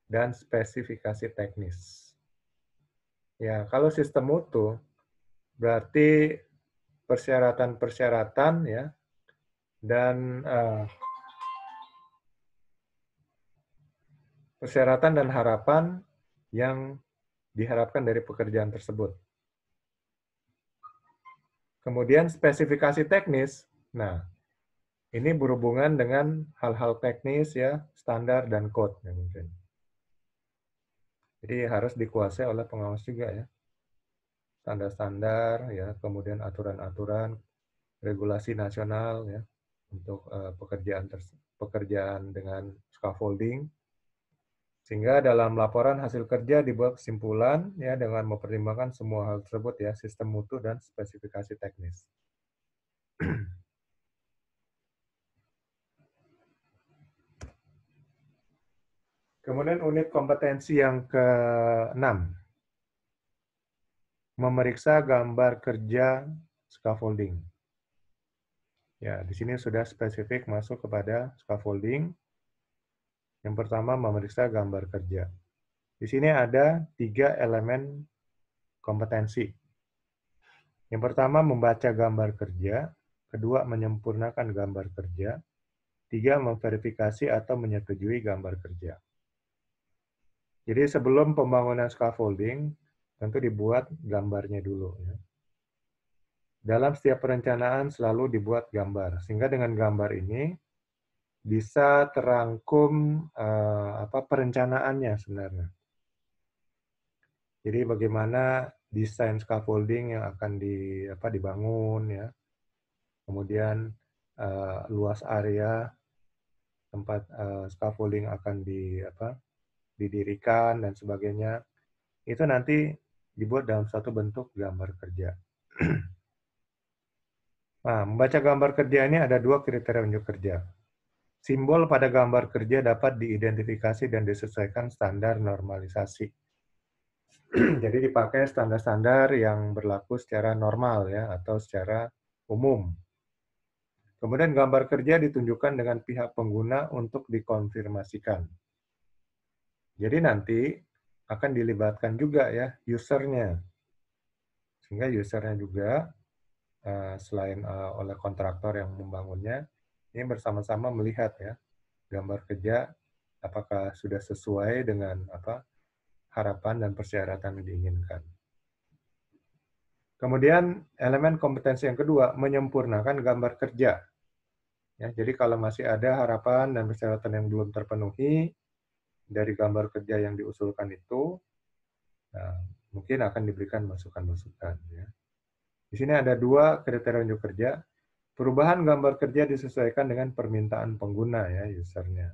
dan spesifikasi teknis. Ya, kalau sistem mutu berarti persyaratan-persyaratan ya dan persyaratan dan harapan yang diharapkan dari pekerjaan tersebut. Kemudian spesifikasi teknis, nah ini berhubungan dengan hal-hal teknis ya, standar dan code ya mungkin. Jadi harus dikuasai oleh pengawas juga ya. Standar-standar ya, kemudian aturan-aturan, regulasi nasional ya untuk pekerjaan dengan scaffolding. Sehingga dalam laporan hasil kerja dibuat kesimpulan ya dengan mempertimbangkan semua hal tersebut ya, sistem mutu dan spesifikasi teknis. Kemudian unit kompetensi yang ke-6. Memeriksa gambar kerja scaffolding. Ya, di sini sudah spesifik masuk kepada scaffolding. Yang pertama, memeriksa gambar kerja. Di sini ada 3 elemen kompetensi. Yang pertama, membaca gambar kerja. Kedua, menyempurnakan gambar kerja. Tiga, memverifikasi atau menyetujui gambar kerja. Jadi sebelum pembangunan scaffolding, tentu dibuat gambarnya dulu. Ya. Dalam setiap perencanaan selalu dibuat gambar, sehingga dengan gambar ini bisa terangkum perencanaannya sebenarnya. Jadi bagaimana desain scaffolding yang akan dibangun, ya. Kemudian luas area tempat scaffolding akan didirikan dan sebagainya, itu nanti dibuat dalam suatu bentuk gambar kerja. Nah, membaca gambar kerja ini ada 2 kriteria unjuk kerja. Simbol pada gambar kerja dapat diidentifikasi dan disesuaikan standar normalisasi. Jadi dipakai standar-standar yang berlaku secara normal ya atau secara umum. Kemudian gambar kerja ditunjukkan dengan pihak pengguna untuk dikonfirmasikan. Jadi nanti akan dilibatkan juga ya usernya. Sehingga usernya juga selain oleh kontraktor yang membangunnya, ini bersama-sama melihat ya gambar kerja apakah sudah sesuai dengan harapan dan persyaratan yang diinginkan. Kemudian elemen kompetensi yang kedua, menyempurnakan gambar kerja. Ya, jadi kalau masih ada harapan dan persyaratan yang belum terpenuhi dari gambar kerja yang diusulkan itu, nah, mungkin akan diberikan masukan-masukan. Ya. Di sini ada 2 kriteria unjuk kerja. Perubahan gambar kerja disesuaikan dengan permintaan pengguna ya, usernya.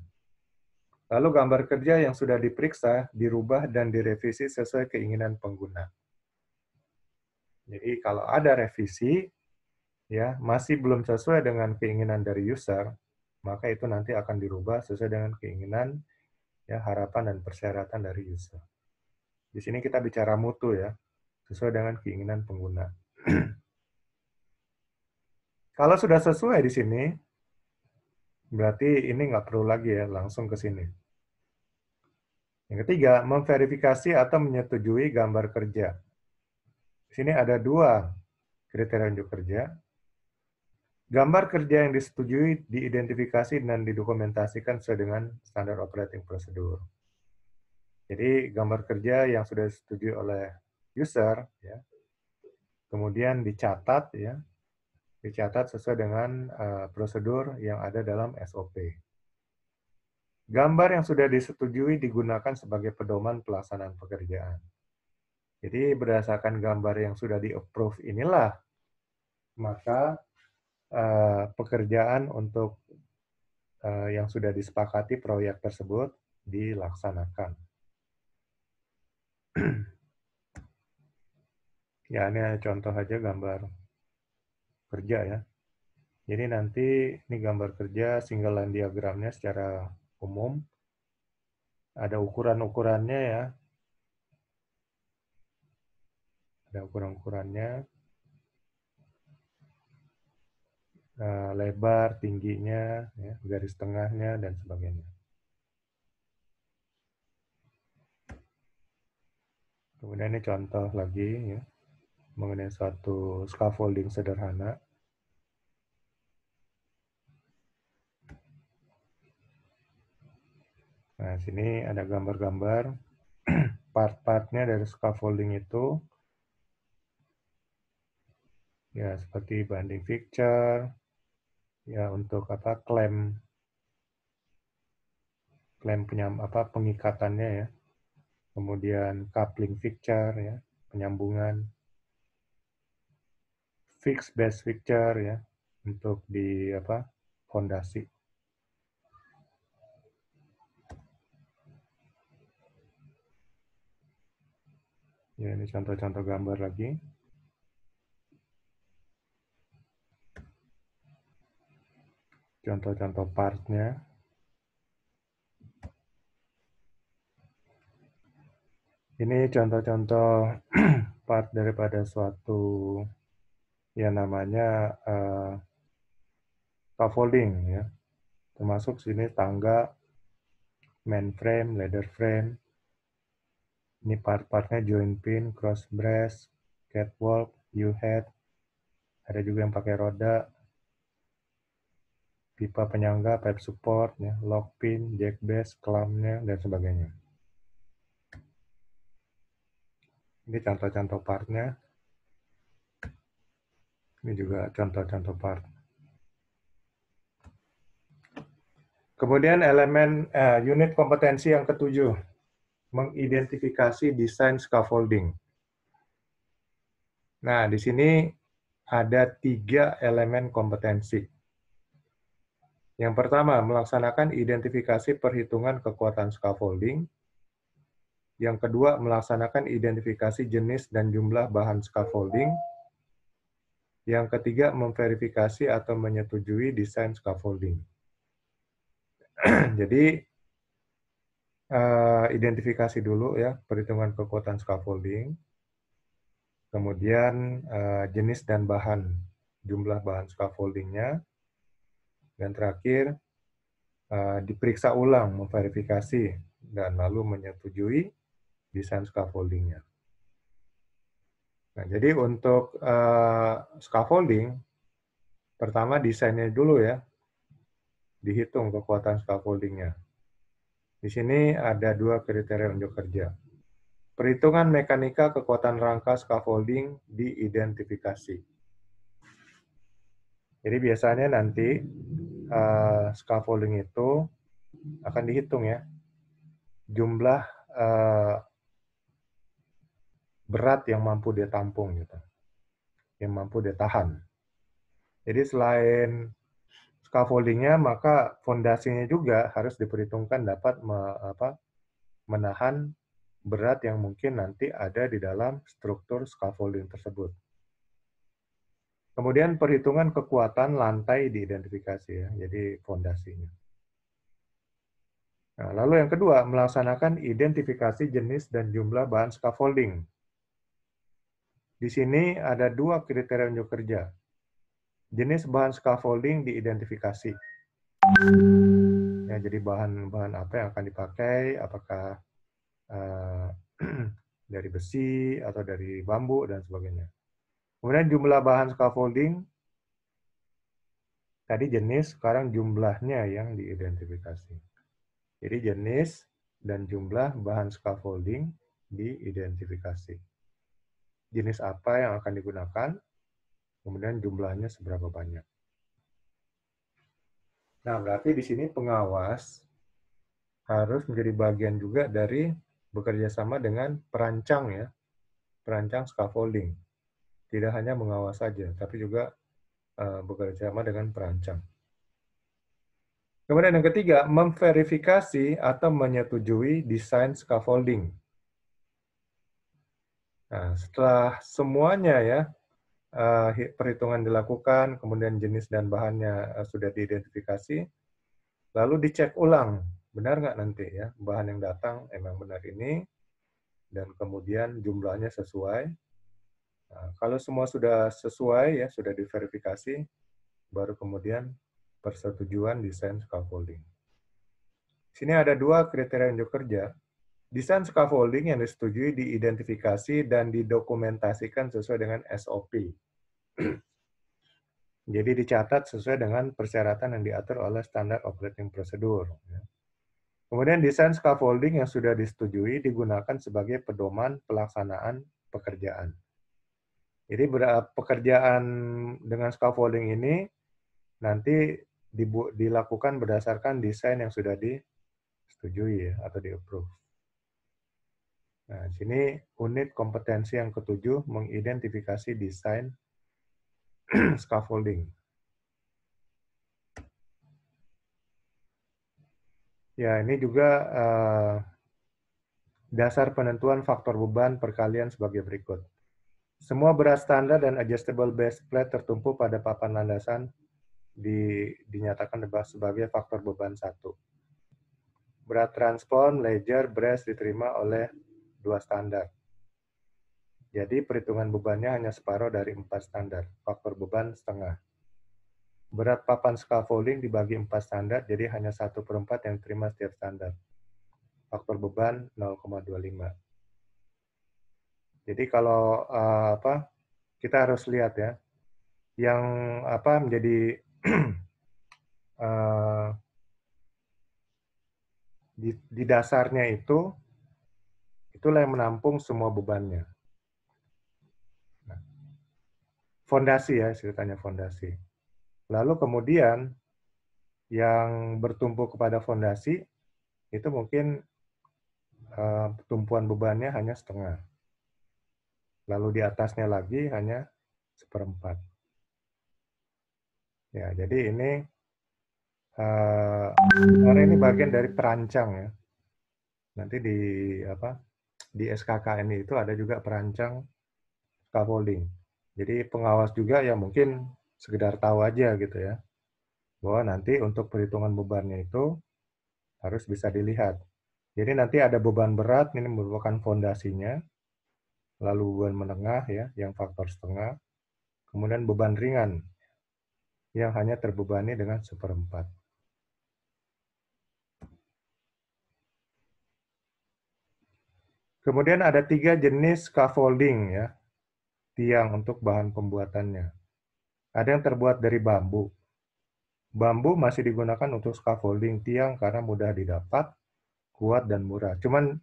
Lalu gambar kerja yang sudah diperiksa, dirubah dan direvisi sesuai keinginan pengguna. Jadi kalau ada revisi, ya masih belum sesuai dengan keinginan dari user, maka itu nanti akan dirubah sesuai dengan keinginan, ya harapan dan persyaratan dari user. Di sini kita bicara mutu ya, sesuai dengan keinginan pengguna. Kalau sudah sesuai di sini, berarti ini nggak perlu lagi ya, langsung ke sini. Yang ketiga, memverifikasi atau menyetujui gambar kerja. Di sini ada 2 kriteria unjuk kerja. Gambar kerja yang disetujui diidentifikasi dan didokumentasikan sesuai dengan standar operating procedure. Jadi gambar kerja yang sudah disetujui oleh user, ya, kemudian dicatat, ya, dicatat sesuai dengan prosedur yang ada dalam SOP. Gambar yang sudah disetujui digunakan sebagai pedoman pelaksanaan pekerjaan. Jadi berdasarkan gambar yang sudah di-approve inilah, maka pekerjaan untuk yang sudah disepakati proyek tersebut dilaksanakan. Ya, ini contoh aja gambar kerja ya. Jadi nanti ini gambar kerja single line diagramnya secara umum. Ada ukuran-ukurannya ya. Ada ukuran-ukurannya. Lebar, tingginya, ya, garis tengahnya, dan sebagainya. Kemudian ini contoh lagi ya, mengenai suatu scaffolding sederhana. Nah, sini ada gambar-gambar part-partnya dari scaffolding itu. Ya, seperti binding fixture, ya untuk klem pengikatannya ya. Kemudian coupling fixture ya, penyambungan. Fixed base fixture ya, untuk di fondasi. Ya, ini contoh-contoh gambar lagi. Contoh-contoh partnya. Ini contoh-contoh part daripada suatu yang namanya scaffolding ya. Termasuk sini tangga, mainframe, ladder frame. Ini part-partnya joint pin, cross brace, catwalk, U-head. Ada juga yang pakai roda, pipa penyangga, pipe support, ya, lock pin, jack base, clamp-nya, dan sebagainya. Ini contoh-contoh partnya. Ini juga contoh-contoh part. Kemudian elemen unit kompetensi yang ketujuh, mengidentifikasi desain scaffolding. Nah, di sini ada 3 elemen kompetensi. Yang pertama, melaksanakan identifikasi perhitungan kekuatan scaffolding. Yang kedua, melaksanakan identifikasi jenis dan jumlah bahan scaffolding. Yang ketiga, memverifikasi atau menyetujui desain scaffolding. Jadi, identifikasi dulu ya, perhitungan kekuatan scaffolding. Kemudian jenis dan bahan, jumlah bahan scaffoldingnya. Dan terakhir, diperiksa ulang, memverifikasi, dan lalu menyetujui desain scaffoldingnya. Nah, jadi untuk scaffolding, pertama desainnya dulu ya, dihitung kekuatan scaffoldingnya. Di sini ada 2 kriteria unjuk kerja. Perhitungan mekanika kekuatan rangka scaffolding diidentifikasi. Jadi biasanya nanti scaffolding itu akan dihitung ya, jumlah berat yang mampu dia tampung gitu, yang mampu dia tahan. Jadi selain scaffoldingnya, maka fondasinya juga harus diperhitungkan dapat menahan berat yang mungkin nanti ada di dalam struktur scaffolding tersebut. Kemudian perhitungan kekuatan lantai diidentifikasi ya, jadi fondasinya. Nah, lalu yang kedua, melaksanakan identifikasi jenis dan jumlah bahan scaffolding. Di sini ada 2 kriteria unjuk kerja. Jenis bahan scaffolding diidentifikasi. Ya, jadi bahan-bahan apa yang akan dipakai, apakah dari besi atau dari bambu dan sebagainya. Kemudian jumlah bahan scaffolding, tadi jenis, sekarang jumlahnya yang diidentifikasi. Jadi jenis dan jumlah bahan scaffolding diidentifikasi. Jenis apa yang akan digunakan, kemudian jumlahnya seberapa banyak. Nah, berarti di sini pengawas harus menjadi bagian juga dari bekerja sama dengan perancang ya, perancang scaffolding. Tidak hanya mengawas saja, tapi juga bekerja sama dengan perancang. Kemudian yang ketiga, memverifikasi atau menyetujui desain scaffolding. Nah, setelah semuanya ya, perhitungan dilakukan, kemudian jenis dan bahannya sudah diidentifikasi, lalu dicek ulang, benar nggak nanti ya, bahan yang datang emang benar ini, dan kemudian jumlahnya sesuai. Nah, kalau semua sudah sesuai ya, sudah diverifikasi, baru kemudian persetujuan desain scaffolding. Sini ada 2 kriteria unjuk kerja. Desain scaffolding yang disetujui diidentifikasi dan didokumentasikan sesuai dengan SOP. Jadi dicatat sesuai dengan persyaratan yang diatur oleh Standard Operating Procedure. Kemudian desain scaffolding yang sudah disetujui digunakan sebagai pedoman pelaksanaan pekerjaan. Jadi pekerjaan dengan scaffolding ini nanti dilakukan berdasarkan desain yang sudah disetujui ya, atau di-approve. Nah, sini unit kompetensi yang ketujuh mengidentifikasi desain scaffolding. Ya, ini juga dasar penentuan faktor beban perkalian sebagai berikut. Semua berat standar dan adjustable base plate tertumpu pada papan landasan dinyatakan sebagai faktor beban 1. Berat transpon, ledger, brace diterima oleh 2 standar. Jadi perhitungan bebannya hanya separuh dari 4 standar, faktor beban setengah. Berat papan scaffolding dibagi 4 standar, jadi hanya 1/4 yang diterima setiap standar. faktor beban 0,25. Jadi kalau kita harus lihat ya, yang menjadi di dasarnya itulah yang menampung semua bebannya. Nah, fondasi ya, ceritanya fondasi. Lalu kemudian yang bertumpu kepada fondasi itu mungkin tumpuan bebannya hanya setengah. Lalu di atasnya lagi hanya 1/4. Ya, jadi ini karena ini bagian dari perancang ya. Nanti di SKKN itu ada juga perancang scaffolding. Jadi pengawas juga ya mungkin sekedar tahu aja gitu ya, bahwa nanti untuk perhitungan bebannya itu harus bisa dilihat. Jadi nanti ada beban berat, ini merupakan fondasinya, lalu beban menengah ya, yang faktor setengah, kemudian beban ringan, yang hanya terbebani dengan 1/4. Kemudian ada 3 jenis scaffolding ya, tiang untuk bahan pembuatannya. Ada yang terbuat dari bambu. Bambu masih digunakan untuk scaffolding tiang karena mudah didapat, kuat, dan murah. Cuman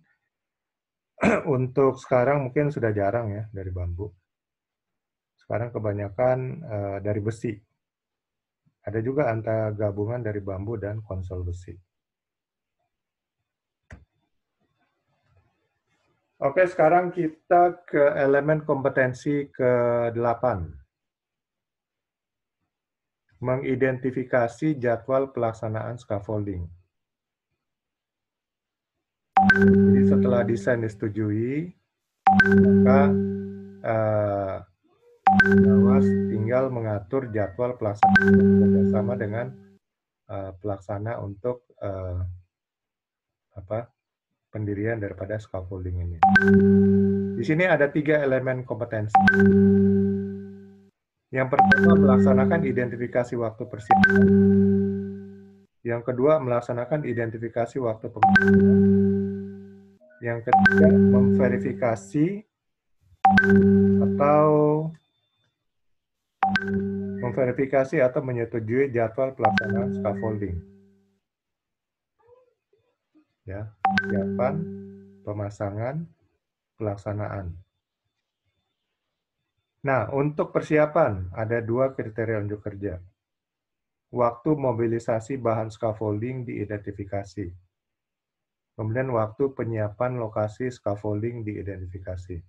untuk sekarang mungkin sudah jarang ya dari bambu. Sekarang kebanyakan dari besi. Ada juga antara gabungan dari bambu dan konsol besi. Oke, sekarang kita ke elemen kompetensi ke-8. Mengidentifikasi jadwal pelaksanaan scaffolding. Jadi setelah desain disetujui, maka pengawas tinggal mengatur jadwal pelaksanaan bersama dengan pelaksana untuk pendirian daripada scaffolding ini. Di sini ada 3 elemen kompetensi. Yang pertama, melaksanakan identifikasi waktu persiapan. Yang kedua, melaksanakan identifikasi waktu pengerjaan. Yang ketiga, memverifikasi atau menyetujui jadwal pelaksanaan scaffolding. Ya, persiapan, pemasangan, pelaksanaan. Nah, untuk persiapan ada 2 kriteria unjuk kerja. Waktu mobilisasi bahan scaffolding diidentifikasi. Kemudian waktu penyiapan lokasi scaffolding diidentifikasi.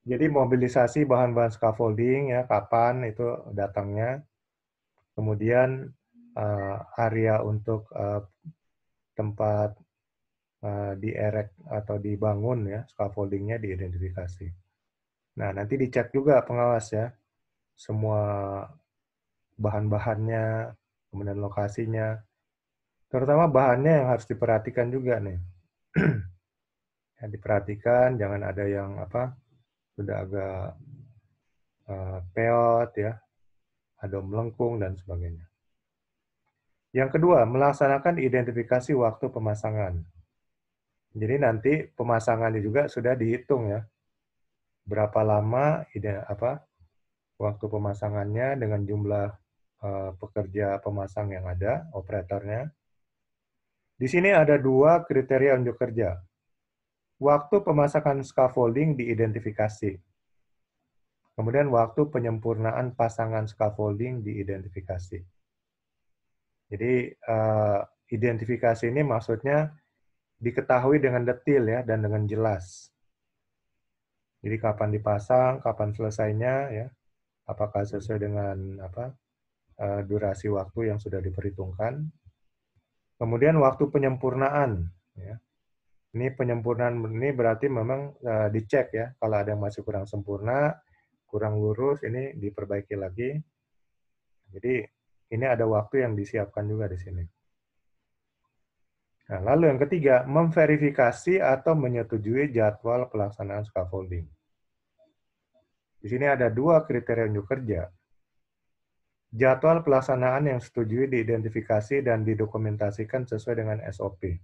Jadi mobilisasi bahan-bahan scaffolding ya, kapan itu datangnya. Kemudian area untuk tempat dierek atau dibangun ya, scaffoldingnya diidentifikasi. Nah, nanti dicek juga pengawas ya, semua bahan-bahannya, kemudian lokasinya, terutama bahannya yang harus diperhatikan juga nih. Ya, diperhatikan, jangan ada yang sudah agak peot ya, ada melengkung dan sebagainya. Yang kedua, melaksanakan identifikasi waktu pemasangan. Jadi nanti pemasangannya juga sudah dihitung ya, berapa lama waktu pemasangannya dengan jumlah pekerja pemasang yang ada, operatornya. Di sini ada 2 kriteria unjuk kerja. Waktu pemasangan scaffolding diidentifikasi. Kemudian waktu penyempurnaan pasangan scaffolding diidentifikasi. Jadi identifikasi ini maksudnya diketahui dengan detail ya dan dengan jelas. Jadi kapan dipasang, kapan selesainya ya, apakah sesuai dengan durasi waktu yang sudah diperhitungkan. Kemudian waktu penyempurnaan ya. Ini penyempurnaan ini berarti memang dicek ya, kalau ada yang masih kurang sempurna, kurang lurus, ini diperbaiki lagi. Jadi ini ada waktu yang disiapkan juga di sini. Nah, lalu yang ketiga, memverifikasi atau menyetujui jadwal pelaksanaan scaffolding. Di sini ada 2 kriteria unjuk kerja. Jadwal pelaksanaan yang setujui diidentifikasi dan didokumentasikan sesuai dengan SOP.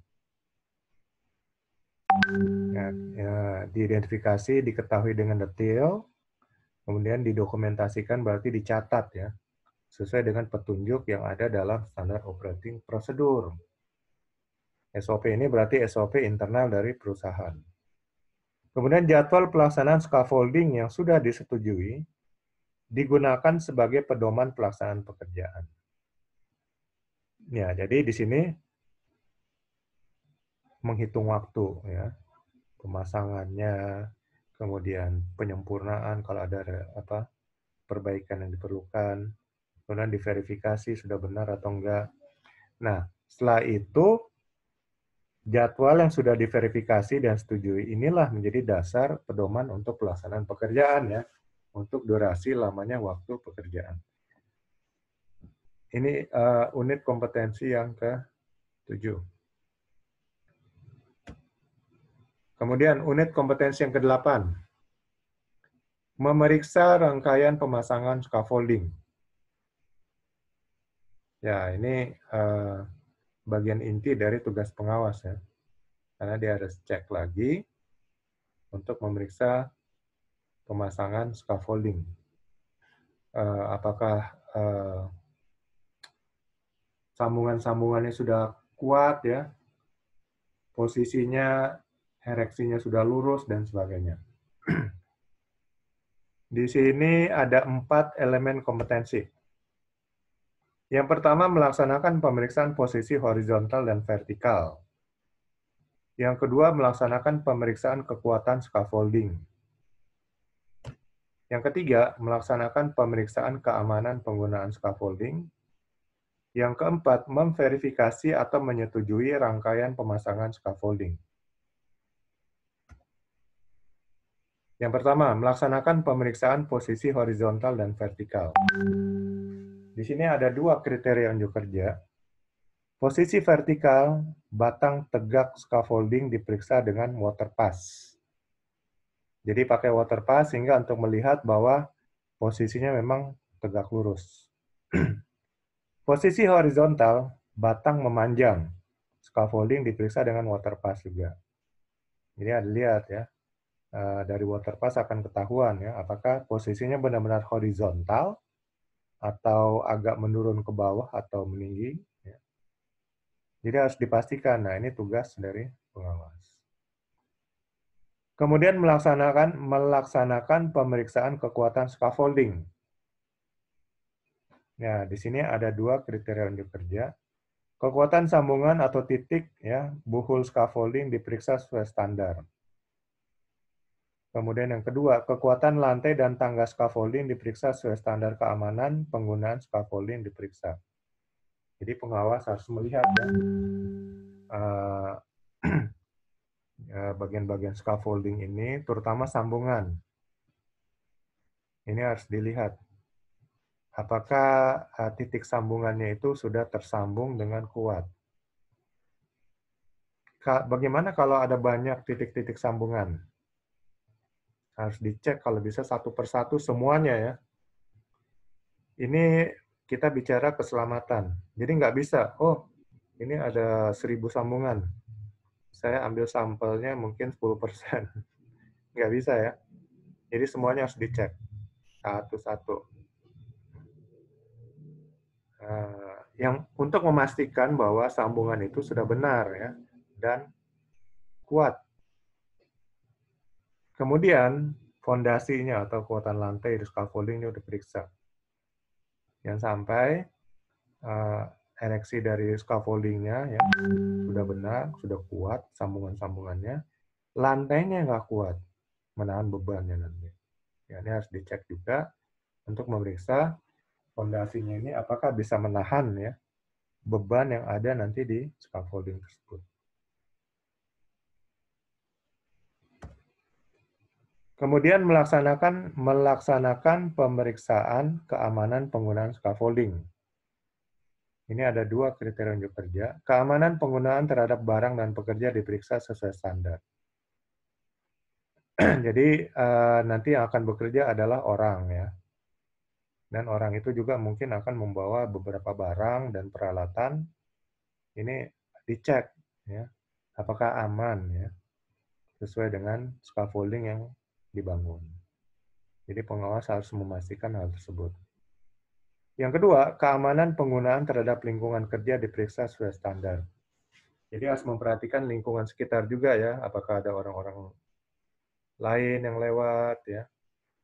Diidentifikasi, diketahui dengan detail, kemudian didokumentasikan berarti dicatat ya, sesuai dengan petunjuk yang ada dalam standar operating procedure. SOP ini berarti SOP internal dari perusahaan. Kemudian jadwal pelaksanaan scaffolding yang sudah disetujui digunakan sebagai pedoman pelaksanaan pekerjaan. Ya, jadi di sini menghitung waktu ya, pemasangannya, kemudian penyempurnaan kalau ada perbaikan yang diperlukan, kemudian diverifikasi sudah benar atau enggak. Nah, setelah itu jadwal yang sudah diverifikasi dan setujui inilah menjadi dasar pedoman untuk pelaksanaan pekerjaan ya, untuk durasi lamanya waktu pekerjaan. Ini unit kompetensi yang ke-7. Kemudian unit kompetensi yang ke-8. Memeriksa rangkaian pemasangan scaffolding. Ya, ini bagian inti dari tugas pengawas ya. Karena dia harus cek lagi untuk memeriksa pemasangan scaffolding. Apakah sambungan-sambungannya sudah kuat ya, posisinya, ereksinya sudah lurus, dan sebagainya. Di sini ada 4 elemen kompetensi. Yang pertama, melaksanakan pemeriksaan posisi horizontal dan vertikal. Yang kedua, melaksanakan pemeriksaan kekuatan scaffolding. Yang ketiga, melaksanakan pemeriksaan keamanan penggunaan scaffolding. Yang keempat, memverifikasi atau menyetujui rangkaian pemasangan scaffolding. Yang pertama, melaksanakan pemeriksaan posisi horizontal dan vertikal. Di sini ada 2 kriteria unjuk kerja. Posisi vertikal, batang tegak scaffolding diperiksa dengan water pass. Jadi pakai water pass sehingga untuk melihat bahwa posisinya memang tegak lurus. Posisi horizontal, batang memanjang. Scaffolding diperiksa dengan water pass juga. Jadi ada lihat ya, dari water pass akan ketahuan ya, apakah posisinya benar-benar horizontal atau agak menurun ke bawah atau meninggi. Ya. Jadi harus dipastikan. Nah, ini tugas dari pengawas. Kemudian melaksanakan pemeriksaan kekuatan scaffolding. Ya, di sini ada 2 kriteria unjuk kerja. Kekuatan sambungan atau titik ya, buhul scaffolding diperiksa sesuai standar. Kemudian yang kedua, kekuatan lantai dan tangga scaffolding diperiksa sesuai standar keamanan penggunaan scaffolding diperiksa. Jadi pengawas harus melihat ya, bagian-bagian scaffolding ini, terutama sambungan. Ini harus dilihat. Apakah titik sambungannya itu sudah tersambung dengan kuat? Bagaimana kalau ada banyak titik-titik sambungan? Harus dicek kalau bisa satu persatu semuanya ya. Ini kita bicara keselamatan. Jadi nggak bisa, oh ini ada 1000 sambungan. Saya ambil sampelnya mungkin 10%. Nggak bisa ya. Jadi semuanya harus dicek satu-satu. Yang untuk memastikan bahwa sambungan itu sudah benar ya dan kuat. Kemudian fondasinya atau kekuatan lantai di scaffolding ini sudah diperiksa. Yang sampai ereksi dari scaffoldingnya ya sudah benar, sudah kuat sambungan-sambungannya, lantainya nggak kuat menahan bebannya nanti. Ya, ini harus dicek juga untuk memeriksa fondasinya ini apakah bisa menahan ya beban yang ada nanti di scaffolding tersebut. Kemudian melaksanakan pemeriksaan keamanan penggunaan scaffolding. Ini ada 2 kriteria unjuk kerja. Keamanan penggunaan terhadap barang dan pekerja diperiksa sesuai standar. Jadi nanti yang akan bekerja adalah orang ya. Dan orang itu juga mungkin akan membawa beberapa barang dan peralatan. Ini dicek ya, apakah aman ya. sesuai dengan scaffolding yang dibangun. Jadi pengawas harus memastikan hal tersebut. Yang kedua, keamanan penggunaan terhadap lingkungan kerja diperiksa sesuai standar. Jadi harus memperhatikan lingkungan sekitar juga ya, apakah ada orang-orang lain yang lewat ya,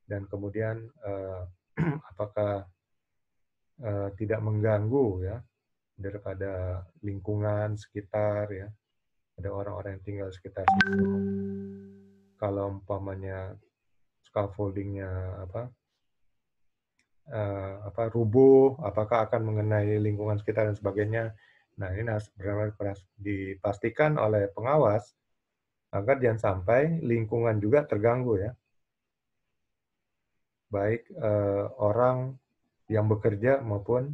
dan kemudian apakah tidak mengganggu ya daripada lingkungan sekitar ya, ada orang-orang yang tinggal sekitar situ. Kalau umpamanya scaffoldingnya rubuh, apakah akan mengenai lingkungan sekitar dan sebagainya. Nah, ini harus benar-benar dipastikan oleh pengawas agar jangan sampai lingkungan juga terganggu ya. Baik orang yang bekerja maupun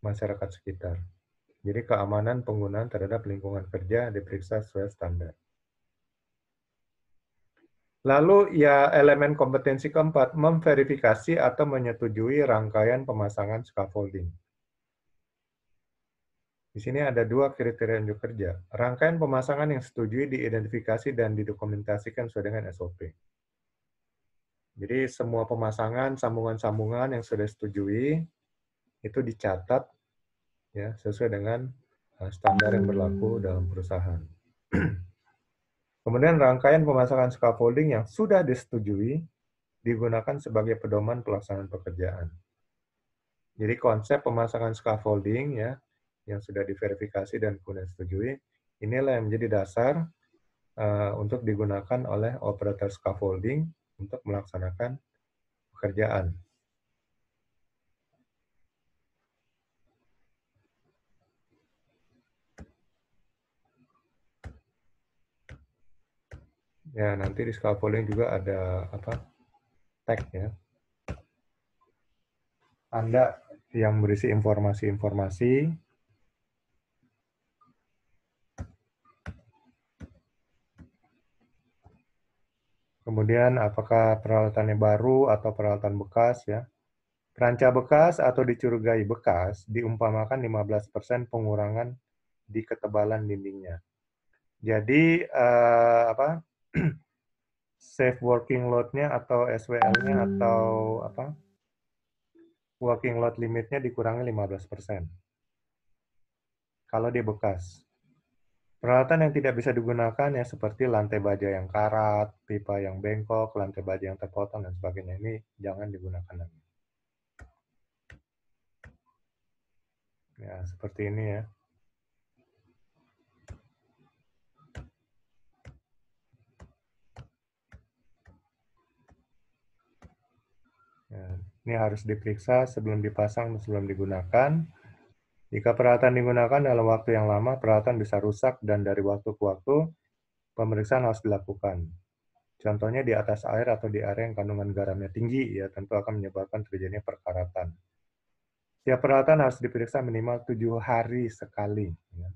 masyarakat sekitar. Jadi keamanan penggunaan terhadap lingkungan kerja diperiksa sesuai standar. Lalu ya elemen kompetensi keempat, memverifikasi atau menyetujui rangkaian pemasangan scaffolding. Di sini ada dua kriteria unjuk kerja. Rangkaian pemasangan yang setujui diidentifikasi dan didokumentasikan sesuai dengan SOP. Jadi semua pemasangan, sambungan-sambungan yang sudah disetujui itu dicatat ya sesuai dengan standar yang berlaku dalam perusahaan. Kemudian rangkaian pemasangan scaffolding yang sudah disetujui digunakan sebagai pedoman pelaksanaan pekerjaan. Jadi konsep pemasangan scaffolding ya yang sudah diverifikasi dan kemudian disetujui, inilah yang menjadi dasar untuk digunakan oleh operator scaffolding untuk melaksanakan pekerjaan. Ya, nanti di scaffolding juga ada tag ya. Tanda yang berisi informasi-informasi. Kemudian apakah peralatannya baru atau peralatan bekas ya. Peranca bekas atau dicurigai bekas diumpamakan 15% pengurangan di ketebalan dindingnya. Jadi safe working load-nya atau SWL-nya atau working load limit-nya dikurangi 15%. Kalau dia bekas. Peralatan yang tidak bisa digunakan ya seperti lantai baja yang karat, pipa yang bengkok, lantai baja yang terpotong dan sebagainya ini jangan digunakan lagi. Ya, seperti ini ya. Ya, ini harus diperiksa sebelum dipasang dan sebelum digunakan. Jika peralatan digunakan dalam waktu yang lama, peralatan bisa rusak dan dari waktu ke waktu pemeriksaan harus dilakukan. Contohnya di atas air atau di area yang kandungan garamnya tinggi, ya tentu akan menyebabkan terjadinya perkaratan. Setiap peralatan harus diperiksa minimal 7 hari sekali. Ya.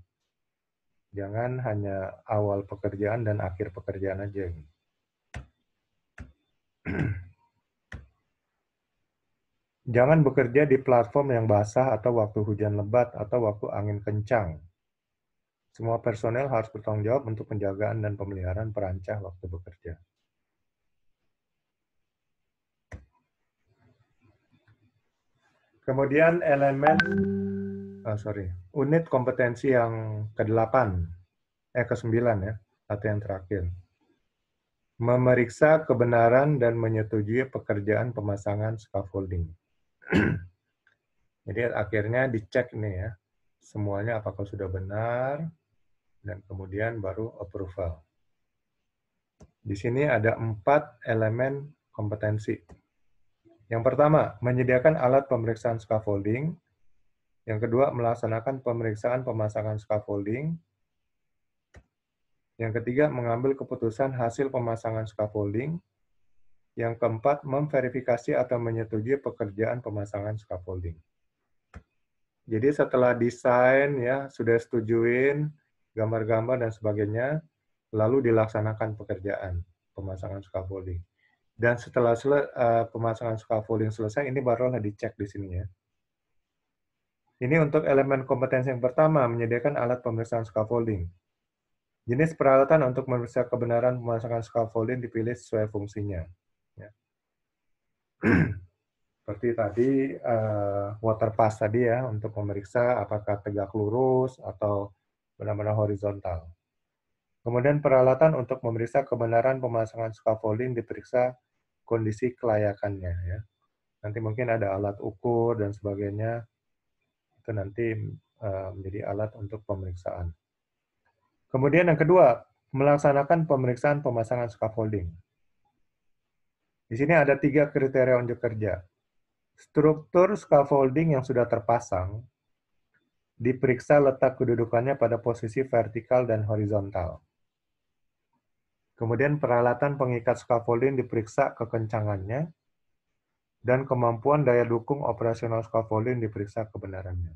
Jangan hanya awal pekerjaan dan akhir pekerjaan aja. Jangan bekerja di platform yang basah atau waktu hujan lebat atau waktu angin kencang. Semua personel harus bertanggung jawab untuk penjagaan dan pemeliharaan perancah waktu bekerja. Kemudian elemen, unit kompetensi yang ke-8, ke-9 ya, atau yang terakhir. Memeriksa kebenaran dan menyetujui pekerjaan pemasangan scaffolding. Jadi akhirnya dicek nih ya, semuanya apakah sudah benar, dan kemudian baru approval. Di sini ada 4 elemen kompetensi. Yang pertama, menyediakan alat pemeriksaan scaffolding. Yang kedua, melaksanakan pemeriksaan pemasangan scaffolding. Yang ketiga, mengambil keputusan hasil pemasangan scaffolding. Yang keempat, memverifikasi atau menyetujui pekerjaan pemasangan scaffolding. Jadi setelah desain ya sudah setujuin gambar-gambar dan sebagainya, lalu dilaksanakan pekerjaan pemasangan scaffolding. Dan setelah pemasangan scaffolding selesai, ini barulah dicek di sini ya. Ini untuk elemen kompetensi yang pertama, menyediakan alat pemeriksaan scaffolding. Jenis peralatan untuk memeriksa kebenaran pemasangan scaffolding dipilih sesuai fungsinya. Ya. Seperti tadi water pass tadi ya, untuk memeriksa apakah tegak lurus atau benar-benar horizontal. Kemudian peralatan untuk memeriksa kebenaran pemasangan scaffolding diperiksa kondisi kelayakannya ya. Nanti mungkin ada alat ukur dan sebagainya, itu nanti menjadi alat untuk pemeriksaan. Kemudian yang kedua, melaksanakan pemeriksaan pemasangan scaffolding. Di sini ada 3 kriteria unjuk kerja. Struktur scaffolding yang sudah terpasang, diperiksa letak kedudukannya pada posisi vertikal dan horizontal. Kemudian peralatan pengikat scaffolding diperiksa kekencangannya, dan kemampuan daya dukung operasional scaffolding diperiksa kebenarannya.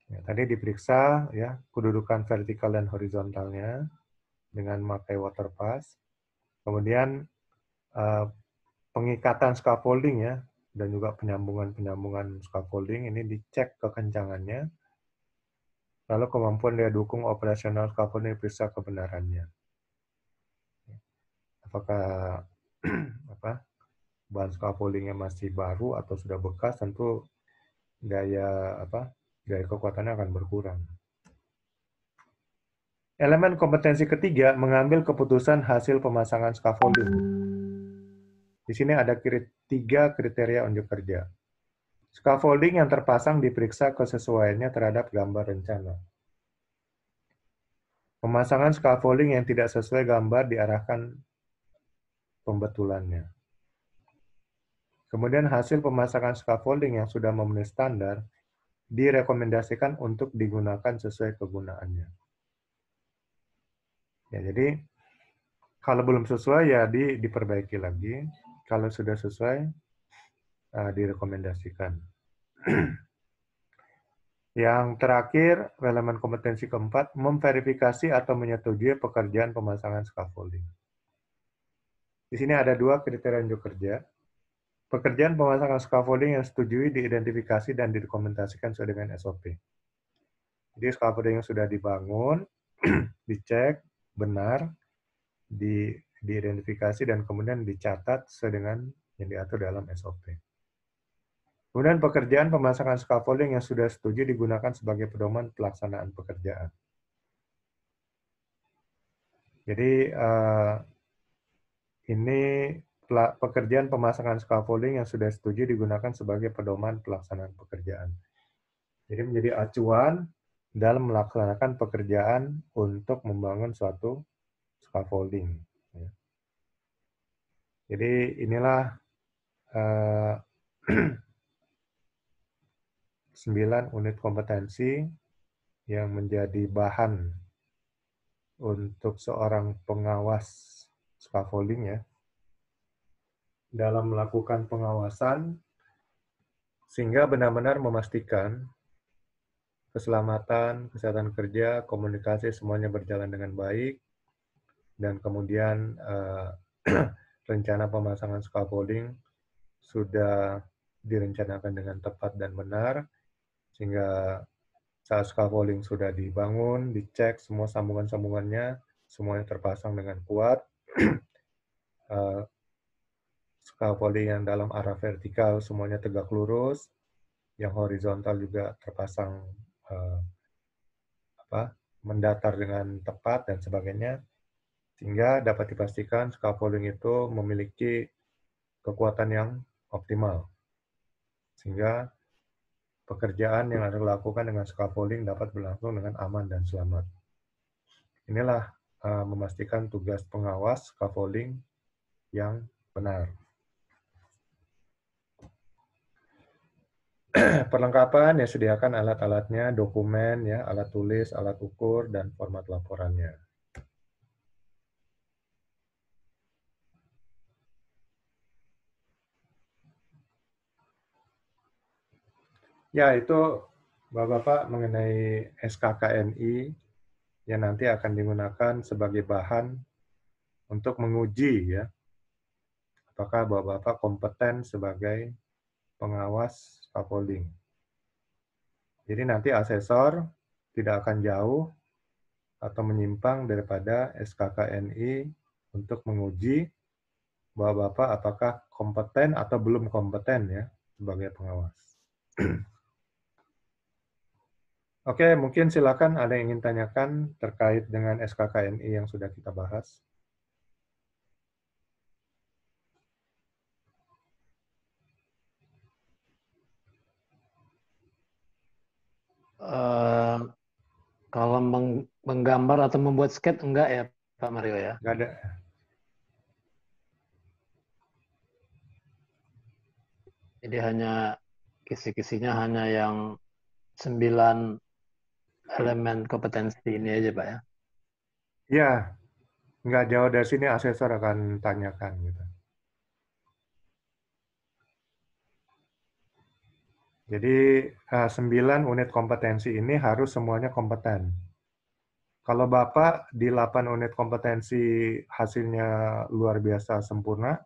Ya, tadi diperiksa ya kedudukan vertikal dan horizontalnya dengan memakai water pass. Kemudian pengikatan scaffolding ya, dan juga penyambungan scaffolding ini dicek kekencangannya. Lalu kemampuan daya dukung operasional scaffolding diperiksa kebenarannya. Apakah bahan scaffoldingnya masih baru atau sudah bekas, tentu daya kekuatannya akan berkurang. Elemen kompetensi ketiga, mengambil keputusan hasil pemasangan scaffolding. Di sini ada 3 kriteria unjuk kerja. Scaffolding yang terpasang diperiksa kesesuaiannya terhadap gambar rencana. Pemasangan scaffolding yang tidak sesuai gambar diarahkan pembetulannya. Kemudian hasil pemasangan scaffolding yang sudah memenuhi standar direkomendasikan untuk digunakan sesuai kegunaannya. Ya, jadi kalau belum sesuai ya diperbaiki lagi. Kalau sudah sesuai direkomendasikan. Yang terakhir, elemen kompetensi keempat, memverifikasi atau menyetujui pekerjaan pemasangan scaffolding. Di sini ada 2 kriteria unjuk kerja. Pekerjaan pemasangan scaffolding yang setujui diidentifikasi dan direkomendasikan sesuai dengan SOP. Jadi scaffolding yang sudah dibangun, dicek, benar, diidentifikasi, dan kemudian dicatat sesuai dengan yang diatur dalam SOP. Kemudian pekerjaan pemasangan scaffolding yang sudah setuju digunakan sebagai pedoman pelaksanaan pekerjaan. Jadi ini pekerjaan pemasangan scaffolding yang sudah setuju digunakan sebagai pedoman pelaksanaan pekerjaan. Jadi menjadi acuan dalam melaksanakan pekerjaan untuk membangun suatu scaffolding. Jadi inilah 9 unit kompetensi yang menjadi bahan untuk seorang pengawas scaffolding ya, dalam melakukan pengawasan sehingga benar-benar memastikan keselamatan, kesehatan kerja, komunikasi semuanya berjalan dengan baik, dan kemudian rencana pemasangan scaffolding sudah direncanakan dengan tepat dan benar, sehingga saat scaffolding sudah dibangun, dicek semua sambungan-sambungannya, semuanya terpasang dengan kuat. Scaffolding yang dalam arah vertikal semuanya tegak lurus, yang horizontal juga terpasang mendatar dengan tepat dan sebagainya, sehingga dapat dipastikan scaffolding itu memiliki kekuatan yang optimal, sehingga pekerjaan yang Anda lakukan dengan scaffolding dapat berlangsung dengan aman dan selamat. Inilah memastikan tugas pengawas scaffolding yang benar. Perlengkapan ya, sediakan alat-alatnya, dokumen ya, alat tulis, alat ukur, dan format laporannya. Ya, itu Bapak-Bapak mengenai SKKNI yang nanti akan digunakan sebagai bahan untuk menguji ya, apakah Bapak-Bapak kompeten sebagai pengawas scaffolding. Jadi nanti asesor tidak akan jauh atau menyimpang daripada SKKNI untuk menguji bahwa Bapak apakah kompeten atau belum kompeten ya sebagai pengawas. Oke, mungkin silakan ada yang ingin tanyakan terkait dengan SKKNI yang sudah kita bahas.
Kalau menggambar atau membuat skate enggak ya Pak Mario ya?
Nggak ada.
Jadi hanya kisi-kisinya hanya yang 9 elemen kompetensi ini aja Pak ya?
Ya, nggak jauh dari sini asesor akan tanyakan gitu. Jadi 9 unit kompetensi ini harus semuanya kompeten. Kalau Bapak di 8 unit kompetensi hasilnya luar biasa sempurna,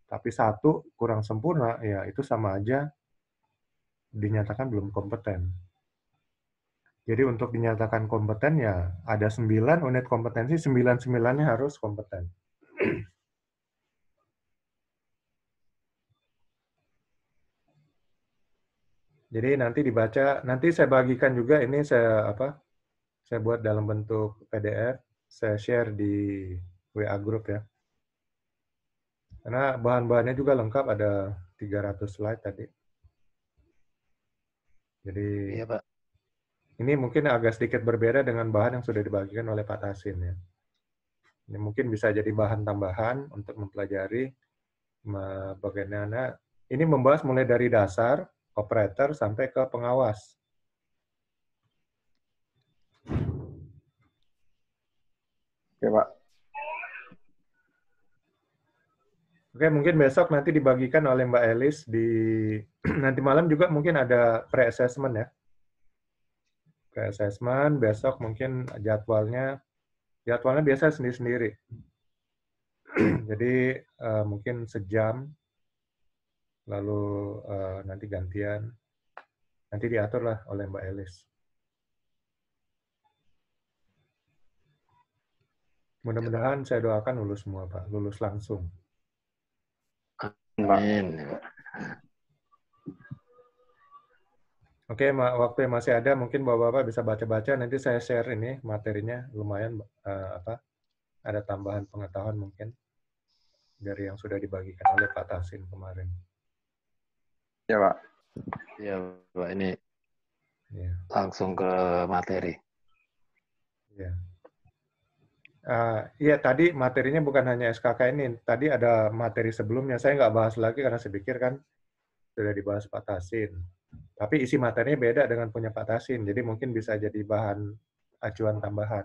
tapi 1 kurang sempurna, ya itu sama aja dinyatakan belum kompeten. Jadi untuk dinyatakan kompeten ya ada 9 unit kompetensi, 9-9-nya harus kompeten. Jadi nanti dibaca, nanti saya bagikan juga ini saya buat dalam bentuk PDF, saya share di WA group ya. Karena bahan-bahannya juga lengkap, ada 300 slide tadi. Jadi
Iya Pak.
ini mungkin agak sedikit berbeda dengan bahan yang sudah dibagikan oleh Pak Tasin ya. Ini mungkin bisa jadi bahan tambahan untuk mempelajari bagaimana ini membahas mulai dari dasar, operator sampai ke pengawas.
Oke, Pak.
Oke, mungkin besok nanti dibagikan oleh Mbak Elis di nanti malam juga mungkin ada pre-assessment ya. Pre-assessment besok mungkin jadwalnya biasa sendiri-sendiri. Jadi mungkin sejam lalu nanti gantian. Nanti diaturlah oleh Mbak Elis. Mudah-mudahan saya doakan lulus semua, Pak. Lulus langsung.
Amin.
Oke, waktu yang masih ada, mungkin Bapak-Bapak bisa baca-baca. Nanti saya share ini materinya, lumayan ada tambahan pengetahuan mungkin dari yang sudah dibagikan oleh Pak Tasin kemarin.
Ya, Pak.
Ya Pak, ini
Ya.
langsung ke materi.
Ya. Iya, tadi materinya bukan hanya SKK ini. Tadi ada materi sebelumnya. Saya nggak bahas lagi karena saya pikir kan sudah dibahas Pak Tasin. Tapi isi materinya beda dengan punya Pak Tasin. Jadi mungkin bisa jadi bahan acuan tambahan.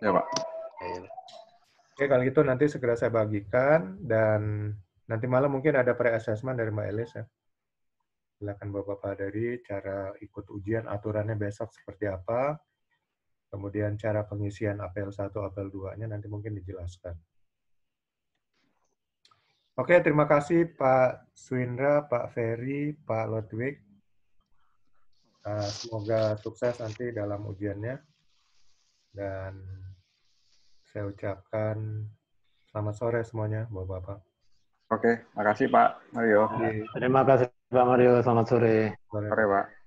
Ya, Pak.
Oke, kalau gitu nanti segera saya bagikan. Dan nanti malam mungkin ada pre-assessment dari Mbak Elis ya. Silakan Bapak-Bapak dari cara ikut ujian, aturannya besok seperti apa. Kemudian cara pengisian APL 1, APL 2-nya nanti mungkin dijelaskan. Oke, terima kasih Pak Swindra, Pak Ferry, Pak Lodwig. Semoga sukses nanti dalam ujiannya. Dan saya ucapkan selamat sore semuanya, Bapak-Bapak.
Oke, makasih Pak Mario.
Terima kasih Pak Mario, selamat sore.
Sore, Pak.